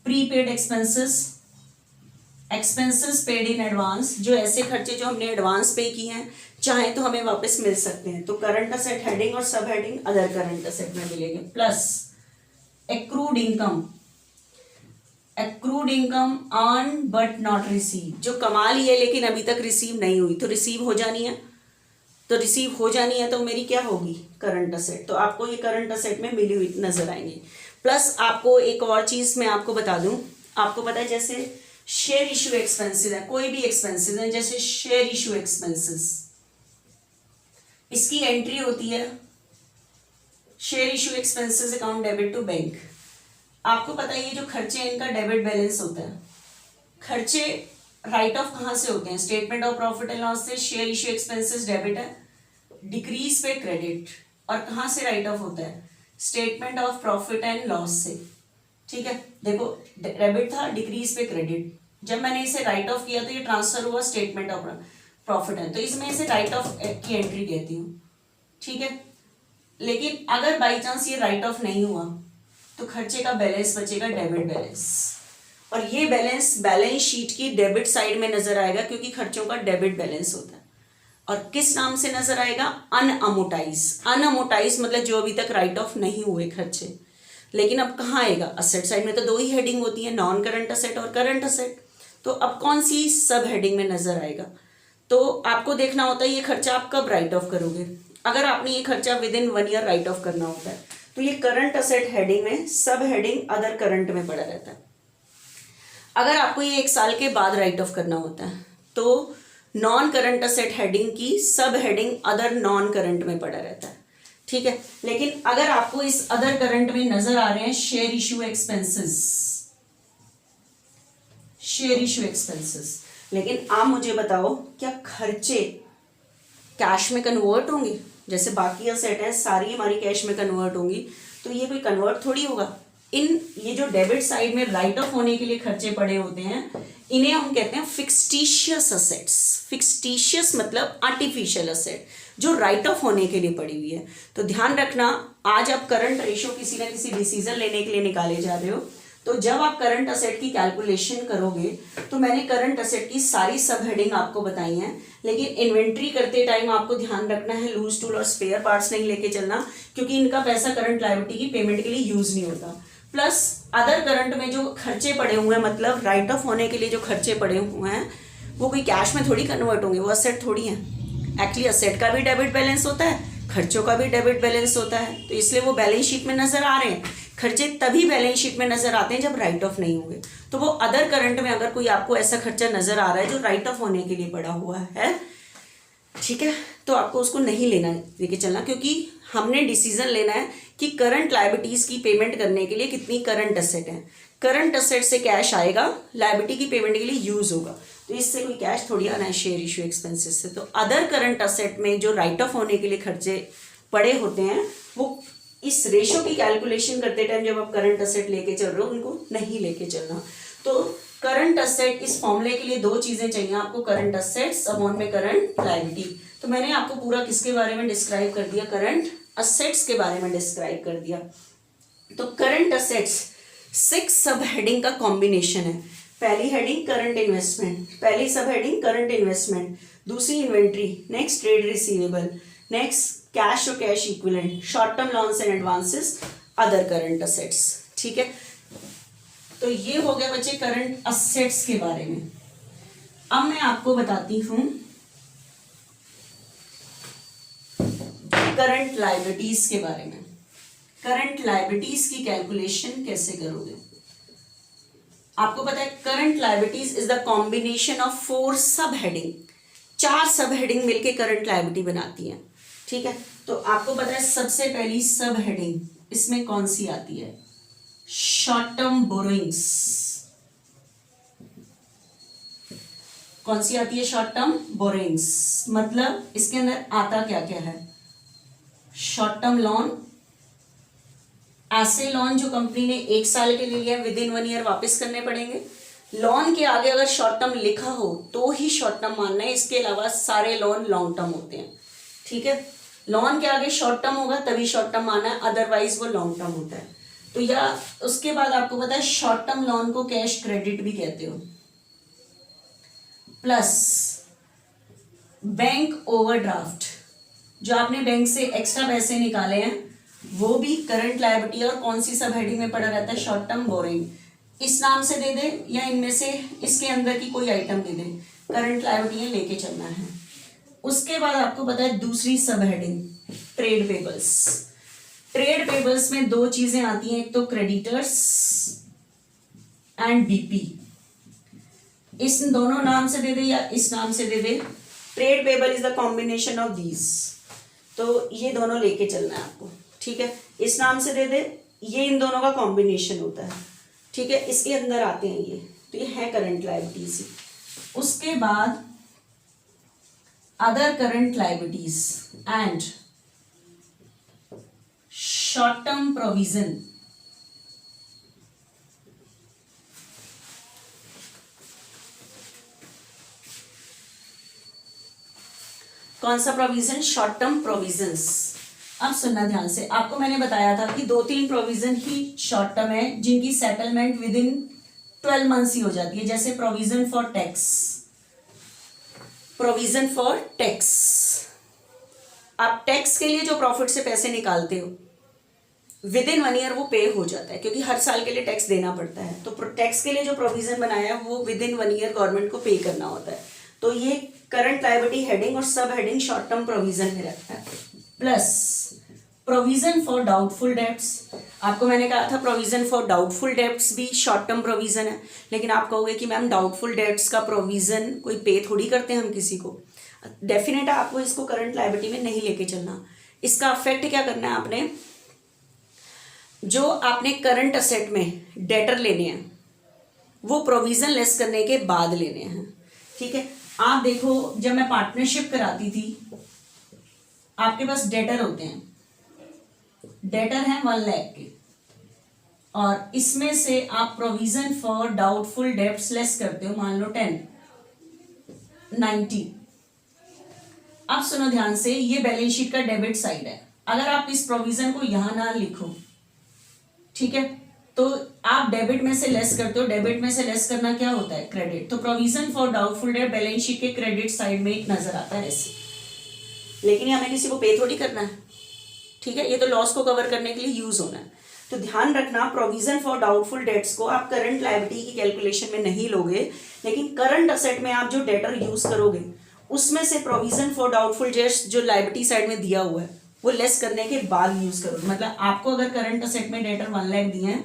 prepaid expenses, expenses paid in advance, जो ऐसे खर्चे जो हमने एडवांस पे किए हैं चाहे तो हमें वापस मिल सकते हैं। तो करंट असेट हेडिंग और सब हेडिंग अदर करंट असेट में मिलेंगे। Plus accrued income, accrued income earn but not receive, जो कमा ली है लेकिन अभी तक रिसीव नहीं हुई तो रिसीव हो जानी है। तो रिसीव हो जानी है तो मेरी क्या होगी? Current asset. तो आपको ये करंट असेट में मिली हुई नजर आएंगी। प्लस आपको एक और चीज मैं आपको बता दूं, आपको पता है जैसे शेयर इशू एक्सपेंसेस है, कोई भी एक्सपेंसेस है जैसे शेयर इशू एक्सपेंसेस, इसकी एंट्री होती है share issue expenses account debit to bank. आपको पता है ये जो खर्चे हैं इनका डेबिट बैलेंस होता है। खर्चे राइट ऑफ कहाँ से होते हैं? Statement of profit and loss से। शेयर इशू एक्सपेंसेस डेबिट है, डिक्रीज पे क्रेडिट। और कहाँ से राइट ऑफ होता है? Statement of profit and loss से। ठीक है, देखो डेबिट था, डिक्रीज पे क्रेडिट। जब मैंने इसे राइट ऑफ किया तो ये ट्रांसफर हुआ स्टेटमेंट ऑफ प्रॉफिट एंड, तो इसमें इसे राइट ऑफ की एंट्री कहती हूँ। ठीक है, लेकिन अगर बाई चांस ये राइट ऑफ नहीं हुआ तो खर्चे का बैलेंस बचेगा डेबिट बैलेंस, और ये बैलेंस बैलेंस शीट की डेबिट साइड में नजर आएगा क्योंकि खर्चों का डेबिट बैलेंस होता है। और किस नाम से नजर आएगा? अनअमोटाइज। अनअमोटाइज मतलब जो अभी तक राइट ऑफ नहीं हुए खर्चे। लेकिन अब कहाँ आएगा? असेट साइड में तो 2 ही हेडिंग होती है, नॉन करंट असेट और करंट असेट। तो अब कौन सी सब हेडिंग में नजर आएगा? तो आपको देखना होता है ये खर्चा आप कब राइट ऑफ करोगे। अगर आपने ये खर्चा with in 1 year right of करना होता है तो ये करंट असेट हेडिंग में, सब हेडिंग अदर करंट में पड़ा रहता है। अगर आपको ये 1 साल के बाद राइट ऑफ करना होता है तो नॉन करंट असेट हेडिंग की सब हेडिंग अदर नॉन करंट में पड़ा रहता है। ठीक है, लेकिन अगर आपको इस अदर करंट में नजर आ रहे हैं share issue expenses, share issue expenses, लेकिन आप मुझे बताओ क्या खर्चे कैश में कन्वर्ट होंगे? जैसे बाकी असेट है सारी हमारी कैश में कन्वर्ट होंगी, तो ये कोई कन्वर्ट थोड़ी होगा। ये जो डेबिट साइड में राइट ऑफ होने के लिए खर्चे पड़े होते हैं इन्हें हम कहते हैं फिक्सटिशियस असेट्स। फिक्सटिशियस मतलब आर्टिफिशियल असेट जो राइट ऑफ होने के लिए पड़ी हुई है। तो ध्यान रखना, आज आप करंट रेशो किसी ना किसी डिसीजन लेने के लिए निकाले जा रहे हो, तो जब आप करंट असेट की कैलकुलेशन करोगे तो मैंने करंट असेट की सारी सब हेडिंग आपको बताई हैं, लेकिन इन्वेंट्री करते टाइम आपको ध्यान रखना है लूज टूल और स्पेयर पार्ट्स नहीं लेके चलना, क्योंकि इनका पैसा करंट लायबिलिटी की पेमेंट के लिए यूज नहीं होता। प्लस अदर करंट में जो खर्चे पड़े हुए हैं, मतलब राइट ऑफ होने के लिए जो खर्चे पड़े हुए हैं, वो कोई कैश में थोड़ी कन्वर्ट होंगे, वो असेट थोड़ी हैं। एक्चुअली असेट का भी डेबिट बैलेंस होता है, खर्चों का भी डेबिट बैलेंस होता है, तो इसलिए वो बैलेंस शीट में नजर आ रहे हैं। खर्चे तभी बैलेंस शीट में नजर आते हैं जब राइट ऑफ नहीं हुए। तो वो अदर करंट में अगर कोई आपको ऐसा खर्चा नजर आ रहा है जो राइट ऑफ होने के लिए पड़ा हुआ है, ठीक है, तो आपको उसको नहीं लेना, लेके चलना, क्योंकि हमने डिसीजन लेना है कि करंट लायबिलिटीज की पेमेंट करने के लिए कितनी करंट असेट है। करंट असेट से कैश आएगा, लायबिलिटी की पेमेंट के लिए यूज होगा, तो इससे कोई कैश थोड़ी आना है शेयर इशू एक्सपेंसेस से। तो अदर करंट असेट में जो राइट ऑफ होने के लिए खर्चे पड़े होते हैं, वो इस रेशो की कैलकुलेशन करते टाइम जब आप करंट असेट लेके चल रहे हो उनको नहीं लेके चलना। तो करंट असेट, इस फॉर्मूले के लिए 2 चीजें चाहिए आपको, करंट असेट्स अपॉन में करंट लायबिलिटी। तो मैंने आपको पूरा किसके बारे में डिस्क्राइब कर दिया? करंट असेट्स के बारे में डिस्क्राइब कर दिया। तो करंट असेट्स 6 सब हेडिंग का कॉम्बिनेशन है। पहली हेडिंग करंट इन्वेस्टमेंट, पहली सब हेडिंग करंट इन्वेस्टमेंट, दूसरी inventory, next trade receivable, next cash और cash equivalent, short term loans and advances, other current assets. ठीक है, तो ये हो गया बच्चे करंट असेट्स के बारे में। अब मैं आपको बताती हूं करंट लायबिलिटीज के बारे में। करंट लायबिलिटीज की कैलकुलेशन कैसे करोगे? आपको पता है current liabilities is the combination of 4 सब हेडिंग, 4 सब हेडिंग मिलके करंट लायबिलिटी बनाती है। ठीक है, तो आपको पता है सबसे पहली सब हेडिंग इसमें कौन सी आती है? Short term borrowings. कौन सी आती है? Short term borrowings. मतलब इसके अंदर आता क्या क्या है? शॉर्ट टर्म लोन, ऐसे लोन जो कंपनी ने 1 साल के लिए लिया, विद इन 1 ईयर वापस करने पड़ेंगे। लोन के आगे अगर शॉर्ट टर्म लिखा हो तो ही शॉर्ट टर्म मानना है, इसके अलावा सारे लोन लॉन्ग टर्म होते हैं। ठीक है, लोन के आगे शॉर्ट टर्म होगा तभी शॉर्ट टर्म मानना है, अदरवाइज वो लॉन्ग टर्म होता है। तो या उसके बाद आपको पता है शॉर्ट टर्म लोन को कैश क्रेडिट भी कहते हो। प्लस बैंक ओवरड्राफ्ट, जो आपने बैंक से एक्स्ट्रा पैसे निकाले हैं वो भी करंट लायबिलिटी और कौन सी सब हेडिंग में पड़ा रहता है? Short term borrowing. इस नाम से दे दे या इनमें से इसके अंदर की कोई आइटम दे दे, करंट लायबिलिटी लेके चलना है। उसके बाद आपको पता है दूसरी सब heading trade payables. Trade payables में 2 चीजें आती हैं, एक तो क्रेडिटर्स एंड बीपी। इस दोनों नाम से दे दे या इस नाम से दे दे, trade payable is the combination of these. तो ये दोनों लेके चलना है आपको। ठीक है, इस नाम से दे दे, ये इन दोनों का कॉम्बिनेशन होता है। ठीक है, इसके अंदर आते हैं ये, तो ये है करंट लायबिलिटीज। उसके बाद other current liabilities and short term provision. कौन सा प्रोविजन? Short term provisions. अब सुनना ध्यान से, आपको मैंने बताया था कि 2-3 प्रोविजन ही शॉर्ट टर्म है जिनकी सेटलमेंट विद इन 12 मंथ्स ही हो जाती है, जैसे provision for tax. Provision for tax, आप टैक्स के लिए जो प्रॉफिट से पैसे निकालते हो विद इन 1 ईयर वो पे हो जाता है, क्योंकि हर साल के लिए टैक्स देना पड़ता है। तो टैक्स के लिए जो प्रोविजन बनाया है वो विद इन 1 ईयर गवर्नमेंट को पे करना होता है। तो ये करंट लायबिलिटी हेडिंग और सब हेडिंग शॉर्ट टर्म प्रोविजन में रहता है। Plus provision for doubtful debts. आपको मैंने कहा था प्रोविजन फॉर डाउटफुल डेब्ट्स भी शॉर्ट टर्म प्रोविजन है, लेकिन आप कहोगे कि मैम डाउटफुल डेब्ट्स का प्रोविजन कोई पे थोड़ी करते हैं हम किसी को। डेफिनेट आपको इसको करंट लायबिलिटी में नहीं लेके चलना। इसका अफेक्ट क्या करना है आपने? जो आपने करंट असेट में डेटर लेने हैं वो प्रोविजन लेस करने के बाद लेने हैं। ठीक है, आप देखो जब मैं पार्टनरशिप कराती थी आपके पास डेटर होते हैं, डेटर हैं 1 लाख के, और इसमें से आप provision for doubtful debts less करते हो, मान लो 90। अब सुनो ध्यान से, ये बैलेंस शीट का डेबिट साइड है। अगर आप इस प्रोविजन को यहां ना लिखो, ठीक है, तो आप डेबिट में से लेस करते हो। डेबिट में से लेस करना क्या होता है? क्रेडिट। तो provision for doubtful debt balance sheet के क्रेडिट साइड में एक नजर आता है ऐसे, लेकिन ये हमें किसी को पे थोड़ी करना है। ठीक है, ये तो लॉस को कवर करने के लिए यूज होना है। तो ध्यान रखना, प्रोविजन फॉर डाउटफुल डेट्स को आप करंट लायबिलिटी की कैलकुलेशन में नहीं लोगे, लेकिन करंट असेट में आप जो डेटर यूज करोगे उसमें से प्रोविजन फॉर डाउटफुल डेट्स जो लायबिलिटी साइड में दिया हुआ है वो लेस करने के बाद यूज करोगे। मतलब आपको अगर करंट असेट में डेटर 1 लाख दिए हैं,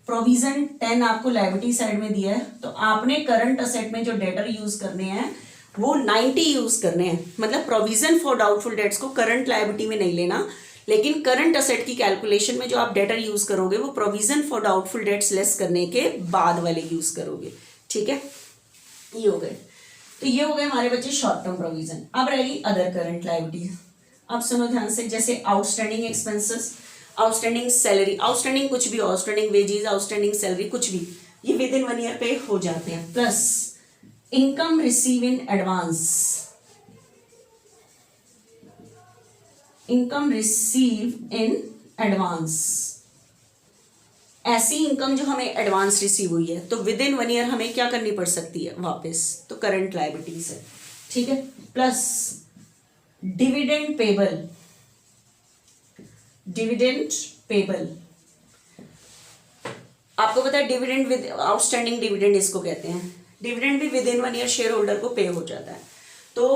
प्रोविजन 10 आपको लायबिलिटी साइड में दिया है, तो आपने करंट असेट में जो डेटर यूज करने हैं वो 90 यूज करने हैं। मतलब प्रोविजन फॉर डाउटफुल डेट्स को करंट लायबिलिटी में नहीं लेना, लेकिन करंट असेट की कैलकुलेशन में जो आप डेटर यूज करोगे वो provision for doubtful debts less करने के बाद वाले यूज करोगे। ठीक है, ये हो गए। तो ये हो गए हमारे बच्चे शॉर्ट टर्म प्रोविजन। अब रहेगी अदर करंट लायबिलिटी। अब सुनो ध्यान से, जैसे outstanding expenses, outstanding salary, outstanding कुछ भी, आउटस्टैंडिंग वेजेस, आउटस्टैंडिंग सैलरी, कुछ भी, ये विद इन 1 ईयर पे हो जाते हैं। Plus income receive in advance, income receive in advance, ऐसी इनकम जो हमें एडवांस रिसीव हुई है तो विद इन 1 ईयर हमें क्या करनी पड़ सकती है वापस, तो करंट लायबिलिटीज है, ठीक है। Plus dividend payable, dividend payable आपको पता है डिविडेंड विद आउटस्टैंडिंग डिविडेंड इसको कहते हैं, डिविडेंड भी with in 1 year share holder को पे हो जाता है। तो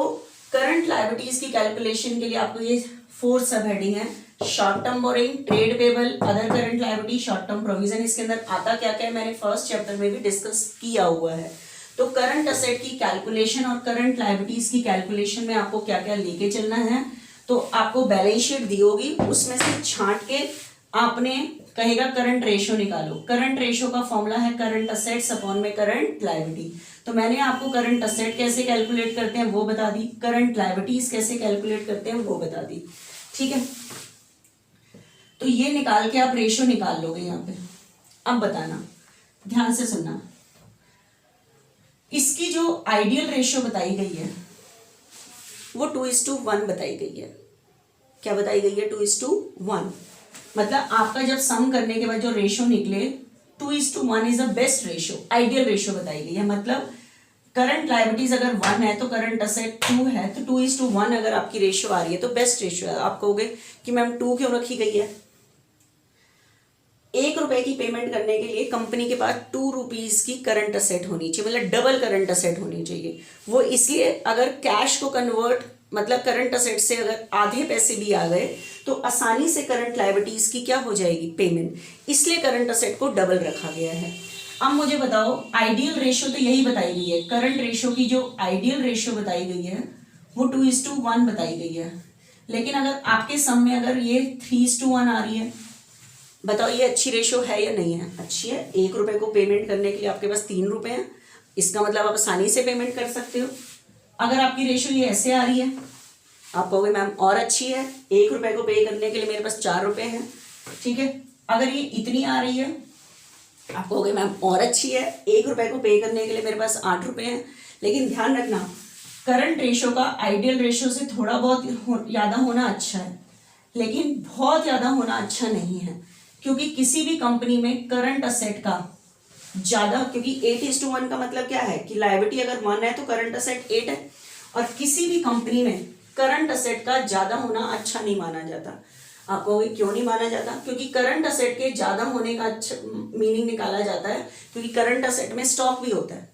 करंट लायबिलिटीज की कैलकुलेशन के लिए आपको ये 4 सब हेडिंग है, short term borrowing, trade payable, other current liability, short term provision. इसके अंदर आता क्या क्या है मैंने फर्स्ट चैप्टर में भी डिस्कस किया हुआ है। तो करंट असेट की कैलकुलेशन और करंट लायबिलिटीज की कैलकुलेशन में आपको क्या क्या लेके चलना है, तो आपको बैलेंस शीट दी होगी, उसमें से छांट के आपने कहेगा करंट रेशो निकालो। करंट रेशो का फॉर्मूला है करंट असेट्स अपॉन में करंट लायबिलिटी। तो मैंने आपको करंट असेट कैसे कैलकुलेट करते हैं वो बता दी, करंट लायबिलिटीज कैसे कैलकुलेट करते हैं वो बता दी, ठीक है। तो ये निकाल के आप रेशो निकाल लोगे यहाँ पे। अब बताना, ध्यान से सुनना, इसकी जो आइडियल रेशो बताई गई है वो 2:1 बताई गई है। क्या बताई गई है? 2:1। मतलब आपका जब सम करने के बाद जो रेशो निकले 2:1 is the best ratio, ideal ratio बताई गई है। मतलब करंट लायबिलिटीज अगर 1 है तो करंट असेट 2 है, तो 2:1 अगर आपकी रेशो आ रही है तो बेस्ट रेशो है। आप कहोगे कि मैम 2 क्यों रखी गई है? 1 रुपए की पेमेंट करने के लिए कंपनी के पास 2 रुपीज की करंट असेट होनी चाहिए, मतलब डबल करंट असेट होनी चाहिए। वो इसलिए अगर कैश को कन्वर्ट मतलब करंट असेट से अगर आधे पैसे भी आ गए तो आसानी से करंट लायबिलिटीज की क्या हो जाएगी? पेमेंट। इसलिए करंट असेट को डबल रखा गया है। अब मुझे बताओ आइडियल रेशो तो यही बताई गई है, करंट रेशो की जो आइडियल रेशो बताई गई है वो 2:1 बताई गई है। लेकिन अगर आपके सम में अगर ये 3:1 आ रही है, बताओ ये अच्छी रेशो है या नहीं है? अच्छी है। 1 रुपए को पेमेंट करने के लिए आपके पास 3 रुपए हैं, इसका मतलब आप आसानी से पेमेंट कर सकते हो। अगर आपकी रेशो ये ऐसे आ रही है, आप कहोगे मैम और अच्छी है, 1 रुपए को पे करने के लिए मेरे पास 4 रुपए हैं, ठीक है। अगर ये इतनी आ रही है, आप कहोगे मैम और अच्छी है, 1 रुपए को पे करने के लिए मेरे पास 8 रुपए हैं। लेकिन ध्यान रखना, करंट रेशो का आइडियल रेशो से थोड़ा बहुत ज़्यादा होना अच्छा है, लेकिन बहुत ज़्यादा होना अच्छा नहीं है। क्योंकि किसी भी कंपनी में करंट असेट का ज़्यादा, क्योंकि 8:1 का मतलब क्या है कि लायबिलिटी अगर 1 है तो करंट असेट 8 है, और किसी भी कंपनी में करंट असेट का ज़्यादा होना अच्छा नहीं माना जाता। आप कहोगे क्यों नहीं माना जाता? क्योंकि करंट असेट के ज़्यादा होने का अच्छा मीनिंग निकाला जाता है, क्योंकि करंट असेट में स्टॉक भी होता है।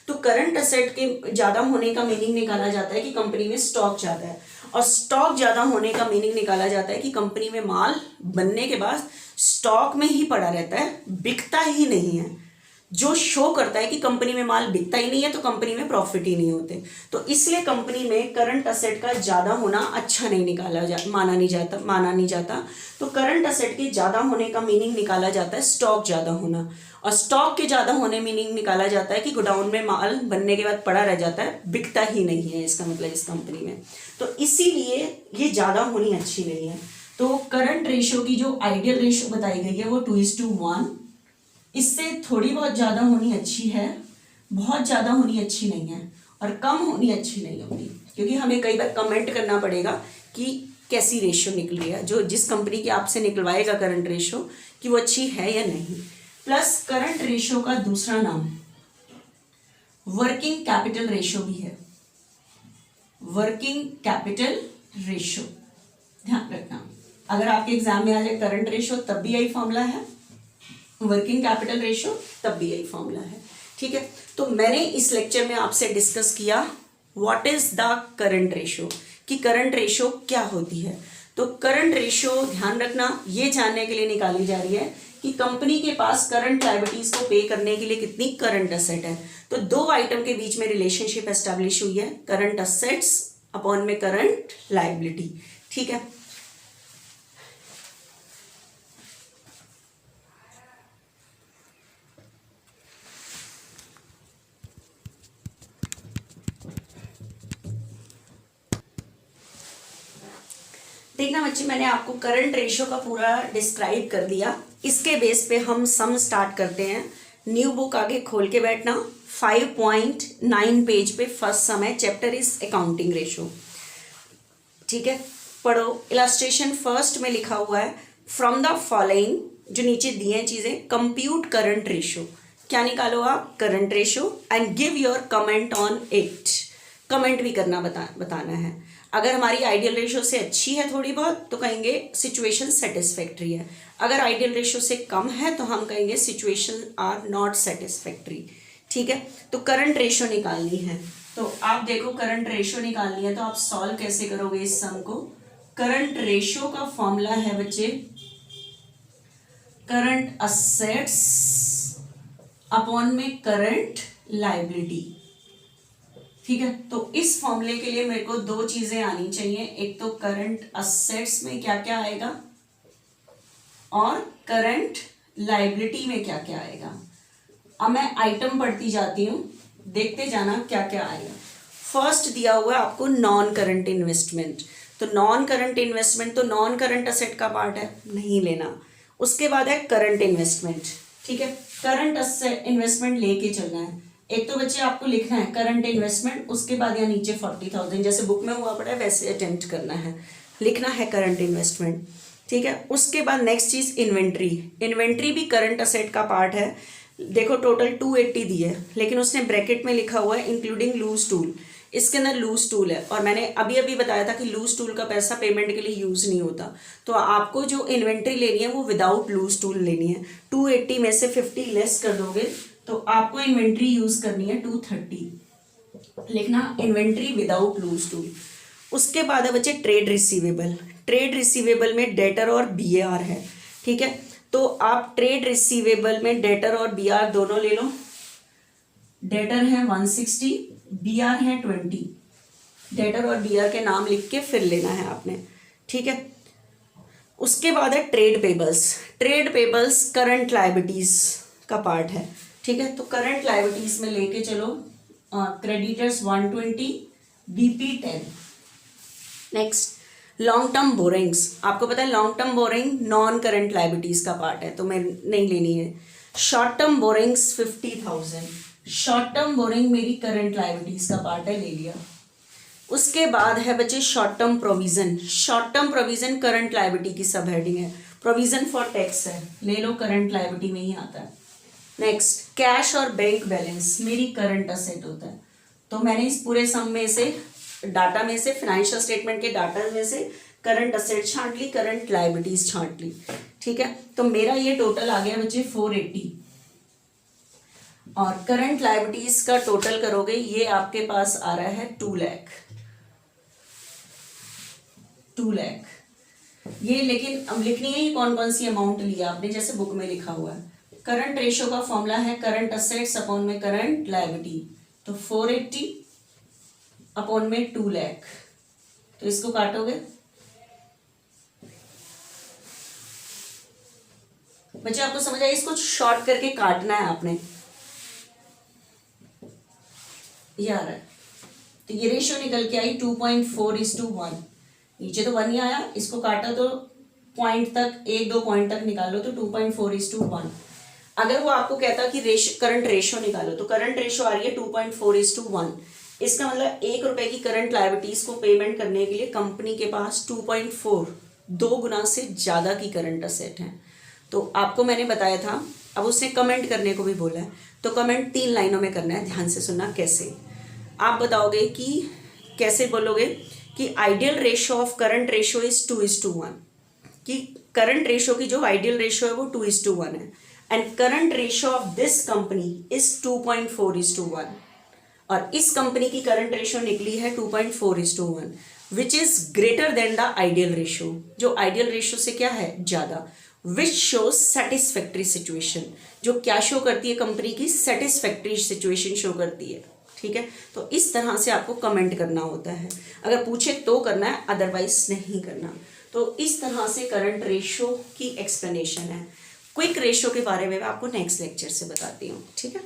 तो करंट असेट के ज़्यादा होने का मीनिंग निकाला जाता है कि कंपनी में स्टॉक ज़्यादा है, और स्टॉक ज़्यादा होने का मीनिंग निकाला जाता है कि कंपनी में माल बनने के बाद स्टॉक में ही पड़ा रहता है, बिकता ही नहीं है। जो शो करता है कि कंपनी में माल बिकता ही नहीं है तो कंपनी में प्रॉफिट ही नहीं होते। तो इसलिए कंपनी में करंट असेट का ज़्यादा होना अच्छा नहीं माना नहीं जाता। तो करंट असेट के ज़्यादा होने का मीनिंग निकाला जाता है स्टॉक ज़्यादा होना, और स्टॉक के ज़्यादा होने मीनिंग निकाला जाता है कि गोडाउन में माल बनने के बाद पड़ा रह जाता है, बिकता ही नहीं है, इसका मतलब इस कंपनी में। तो इसीलिए ये ज़्यादा होनी अच्छी नहीं है। तो करंट रेशो की जो आइडियल रेशो बताई गई है वो 2:1, इससे थोड़ी बहुत ज़्यादा होनी अच्छी है, बहुत ज़्यादा होनी अच्छी नहीं है, और कम होनी अच्छी नहीं होगी। क्योंकि हमें कई बार कमेंट करना पड़ेगा कि कैसी रेशो निकली है, जो जिस कंपनी की आपसे निकलवाएगा करंट रेशो कि वो अच्छी है या नहीं। प्लस करंट रेशो का दूसरा नाम वर्किंग कैपिटल रेशो भी है, वर्किंग कैपिटल रेशो। ध्यान रखना, अगर आपके एग्जाम में आ जाए करंट रेशो तब भी यही फॉर्मूला है, वर्किंग कैपिटल रेशो तब भी यही फॉर्मूला है, ठीक है। तो मैंने इस लेक्चर में आपसे डिस्कस किया what is the current ratio, कि करंट रेशो क्या होती है। तो करंट रेशो ध्यान रखना ये जानने के लिए निकाली जा रही है कि कंपनी के पास करंट लायबिलिटीज को पे करने के लिए कितनी करंट असेट है। तो 2 आइटम के बीच में रिलेशनशिप एस्टैब्लिश हुई है, करंट असेट्स अपॉन में करंट लायबिलिटी, ठीक है। देखना बच्चे, मैंने आपको करंट रेशो का पूरा डिस्क्राइब कर दिया। इसके बेस पे हम सम स्टार्ट करते हैं। न्यू बुक आगे खोल के बैठना, 5.9 पेज पे फर्स्ट सम है, चैप्टर इज अकाउंटिंग रेशो, ठीक है। पढ़ो, इलास्ट्रेशन फर्स्ट में लिखा हुआ है फ्रॉम द फॉलोइंग, जो नीचे दिए हैं चीजें, कंप्यूट करंट रेशो, क्या निकालो आप, current ratio, and give your comment on it, comment भी करना बताना है। अगर हमारी आइडियल रेशो से अच्छी है थोड़ी बहुत तो कहेंगे सिचुएशन सेटिस्फैक्ट्री है, अगर आइडियल रेशो से कम है तो हम कहेंगे सिचुएशन आर नॉट सेटिस्फैक्ट्री। ठीक है, तो करंट रेशो निकालनी है, तो आप देखो करंट रेशो निकालनी है तो आप सॉल्व कैसे करोगे इस सम को। करंट रेशो का फॉर्मूला है बच्चे करंट असेट्स अपॉन में करंट लायबिलिटी। ठीक है, तो इस फॉर्मूले के लिए मेरे को दो चीजें आनी चाहिए, एक तो करंट असेट्स में क्या क्या आएगा और करंट लायबिलिटी में क्या क्या आएगा। अब मैं आइटम पढ़ती जाती हूं, देखते जाना क्या क्या आएगा। फर्स्ट दिया हुआ है आपको नॉन करंट इन्वेस्टमेंट, तो नॉन करंट इन्वेस्टमेंट तो नॉन करंट असेट का पार्ट है, नहीं लेना। उसके बाद है करंट इन्वेस्टमेंट। ठीक है, करंट असेट इन्वेस्टमेंट लेके चलना है। एक तो बच्चे आपको लिखना है करंट इन्वेस्टमेंट, उसके बाद यहाँ नीचे 40,000 जैसे बुक में हुआ पड़ा है वैसे अटेम्प्ट करना है, लिखना है करंट इन्वेस्टमेंट। ठीक है, उसके बाद नेक्स्ट चीज इन्वेंट्री, इन्वेंट्री भी करंट असेट का पार्ट है। देखो टोटल 280 दी है, लेकिन उसने ब्रैकेट में लिखा हुआ है इंक्लूडिंग लूज टूल, इसके अंदर लूज टूल है, और मैंने अभी अभी बताया था कि लूज टूल का पैसा पेमेंट के लिए यूज नहीं होता, तो आपको जो इन्वेंट्री लेनी है वो विदाउट लूज टूल लेनी है। 280 में से 50 लेस कर दोगे तो आपको इन्वेंट्री यूज करनी है 230, लिखना इन्वेंट्री विदाउट लूज टूल। उसके बाद है बच्चे ट्रेड रिसीवेबल, ट्रेड रिसीवेबल में डेटर और बीआर है। ठीक है, तो आप ट्रेड रिसीवेबल में डेटर और बीआर दोनों ले लो, डेटर है 160, बीआर है 20, डेटर और बीआर के नाम लिख के फिर लेना है आपने। ठीक है, उसके बाद है trade payables, trade payables current liabilities का पार्ट है। ठीक है, तो करंट लायबिलिटीज में लेके चलो creditors 120, BP 10। Next long term borrowings, आपको पता है long term borrowing non current liabilities का पार्ट है तो मैं नहीं लेनी है। Short term borrowings 50,000, short term borrowing मेरी करंट लायबिलिटीज का पार्ट है, ले लिया। उसके बाद है बच्चे short term provision, short term provision current liability की सब हेडिंग है, प्रोविजन फॉर टैक्स है, ले लो करंट लायबिलिटी में ही आता है। नेक्स्ट कैश और बैंक बैलेंस मेरी करंट असेट होता है, तो मैंने इस पूरे सम में से डाटा में से फाइनेंशियल स्टेटमेंट के डाटा में से करंट असेट छांट ली, करंट लायबिलिटीज छांट ली। ठीक है, तो मेरा ये टोटल आ गया बच्चे 480, और करंट लायबिलिटीज का टोटल करोगे ये आपके पास आ रहा है 2 लाख, 2 लाख ये। लेकिन अब लिखनी है ये कौन कौन सी अमाउंट लिया आपने, जैसे बुक में लिखा हुआ है। करंट रेशो का फॉर्मूला है करंट असेट्स अपॉन में करंट लायबिलिटी, तो 480 अपॉन में 2 लाख, तो इसको काटोगे बच्चे, आपको समझ आया, इसको शॉर्ट करके काटना है आपने, ये आ रहा है। तो ये रेशियो निकल के आई 2.4:1, नीचे तो 1 ही आया, इसको काटा तो पॉइंट तक, 1-2 पॉइंट तक निकालो तो 2.4:1। अगर वो आपको कहता कि करंट रेशो निकालो तो करंट रेशो आ रही है 2.4:1, इसका मतलब 1 रुपए की करंट लायबिलिटीज को पेमेंट करने के लिए कंपनी के पास 2.4, 2 गुना से ज्यादा की करंट असेट है। तो आपको मैंने बताया था, अब उसने कमेंट करने को भी बोला है, तो कमेंट 3 लाइनों में करना है, ध्यान से सुनना। कैसे आप बताओगे कि कैसे बोलोगे कि ideal ratio of current ratio is 2:1, कि करंट रेशो की जो आइडियल रेशो है वो 2:1 है, and current ratio of this company is 2.4:1, और इस कंपनी की करंट रेशो निकली है 2.4:1, which is greater than the ideal ratio, जो आइडियल रेशो से क्या है ज्यादा, विच शोज सेटिस्फैक्ट्री सिचुएशन, जो क्या शो करती है कंपनी की सेटिस्फैक्ट्री सिचुएशन शो करती है। ठीक है, तो इस तरह से आपको कमेंट करना होता है, अगर पूछे तो करना है, अदरवाइज नहीं करना। तो इस तरह से करंट रेशो की एक्सप्लेनेशन है। क्विक रेशो के बारे में मैं आपको नेक्स्ट लेक्चर से बताती हूँ। ठीक है।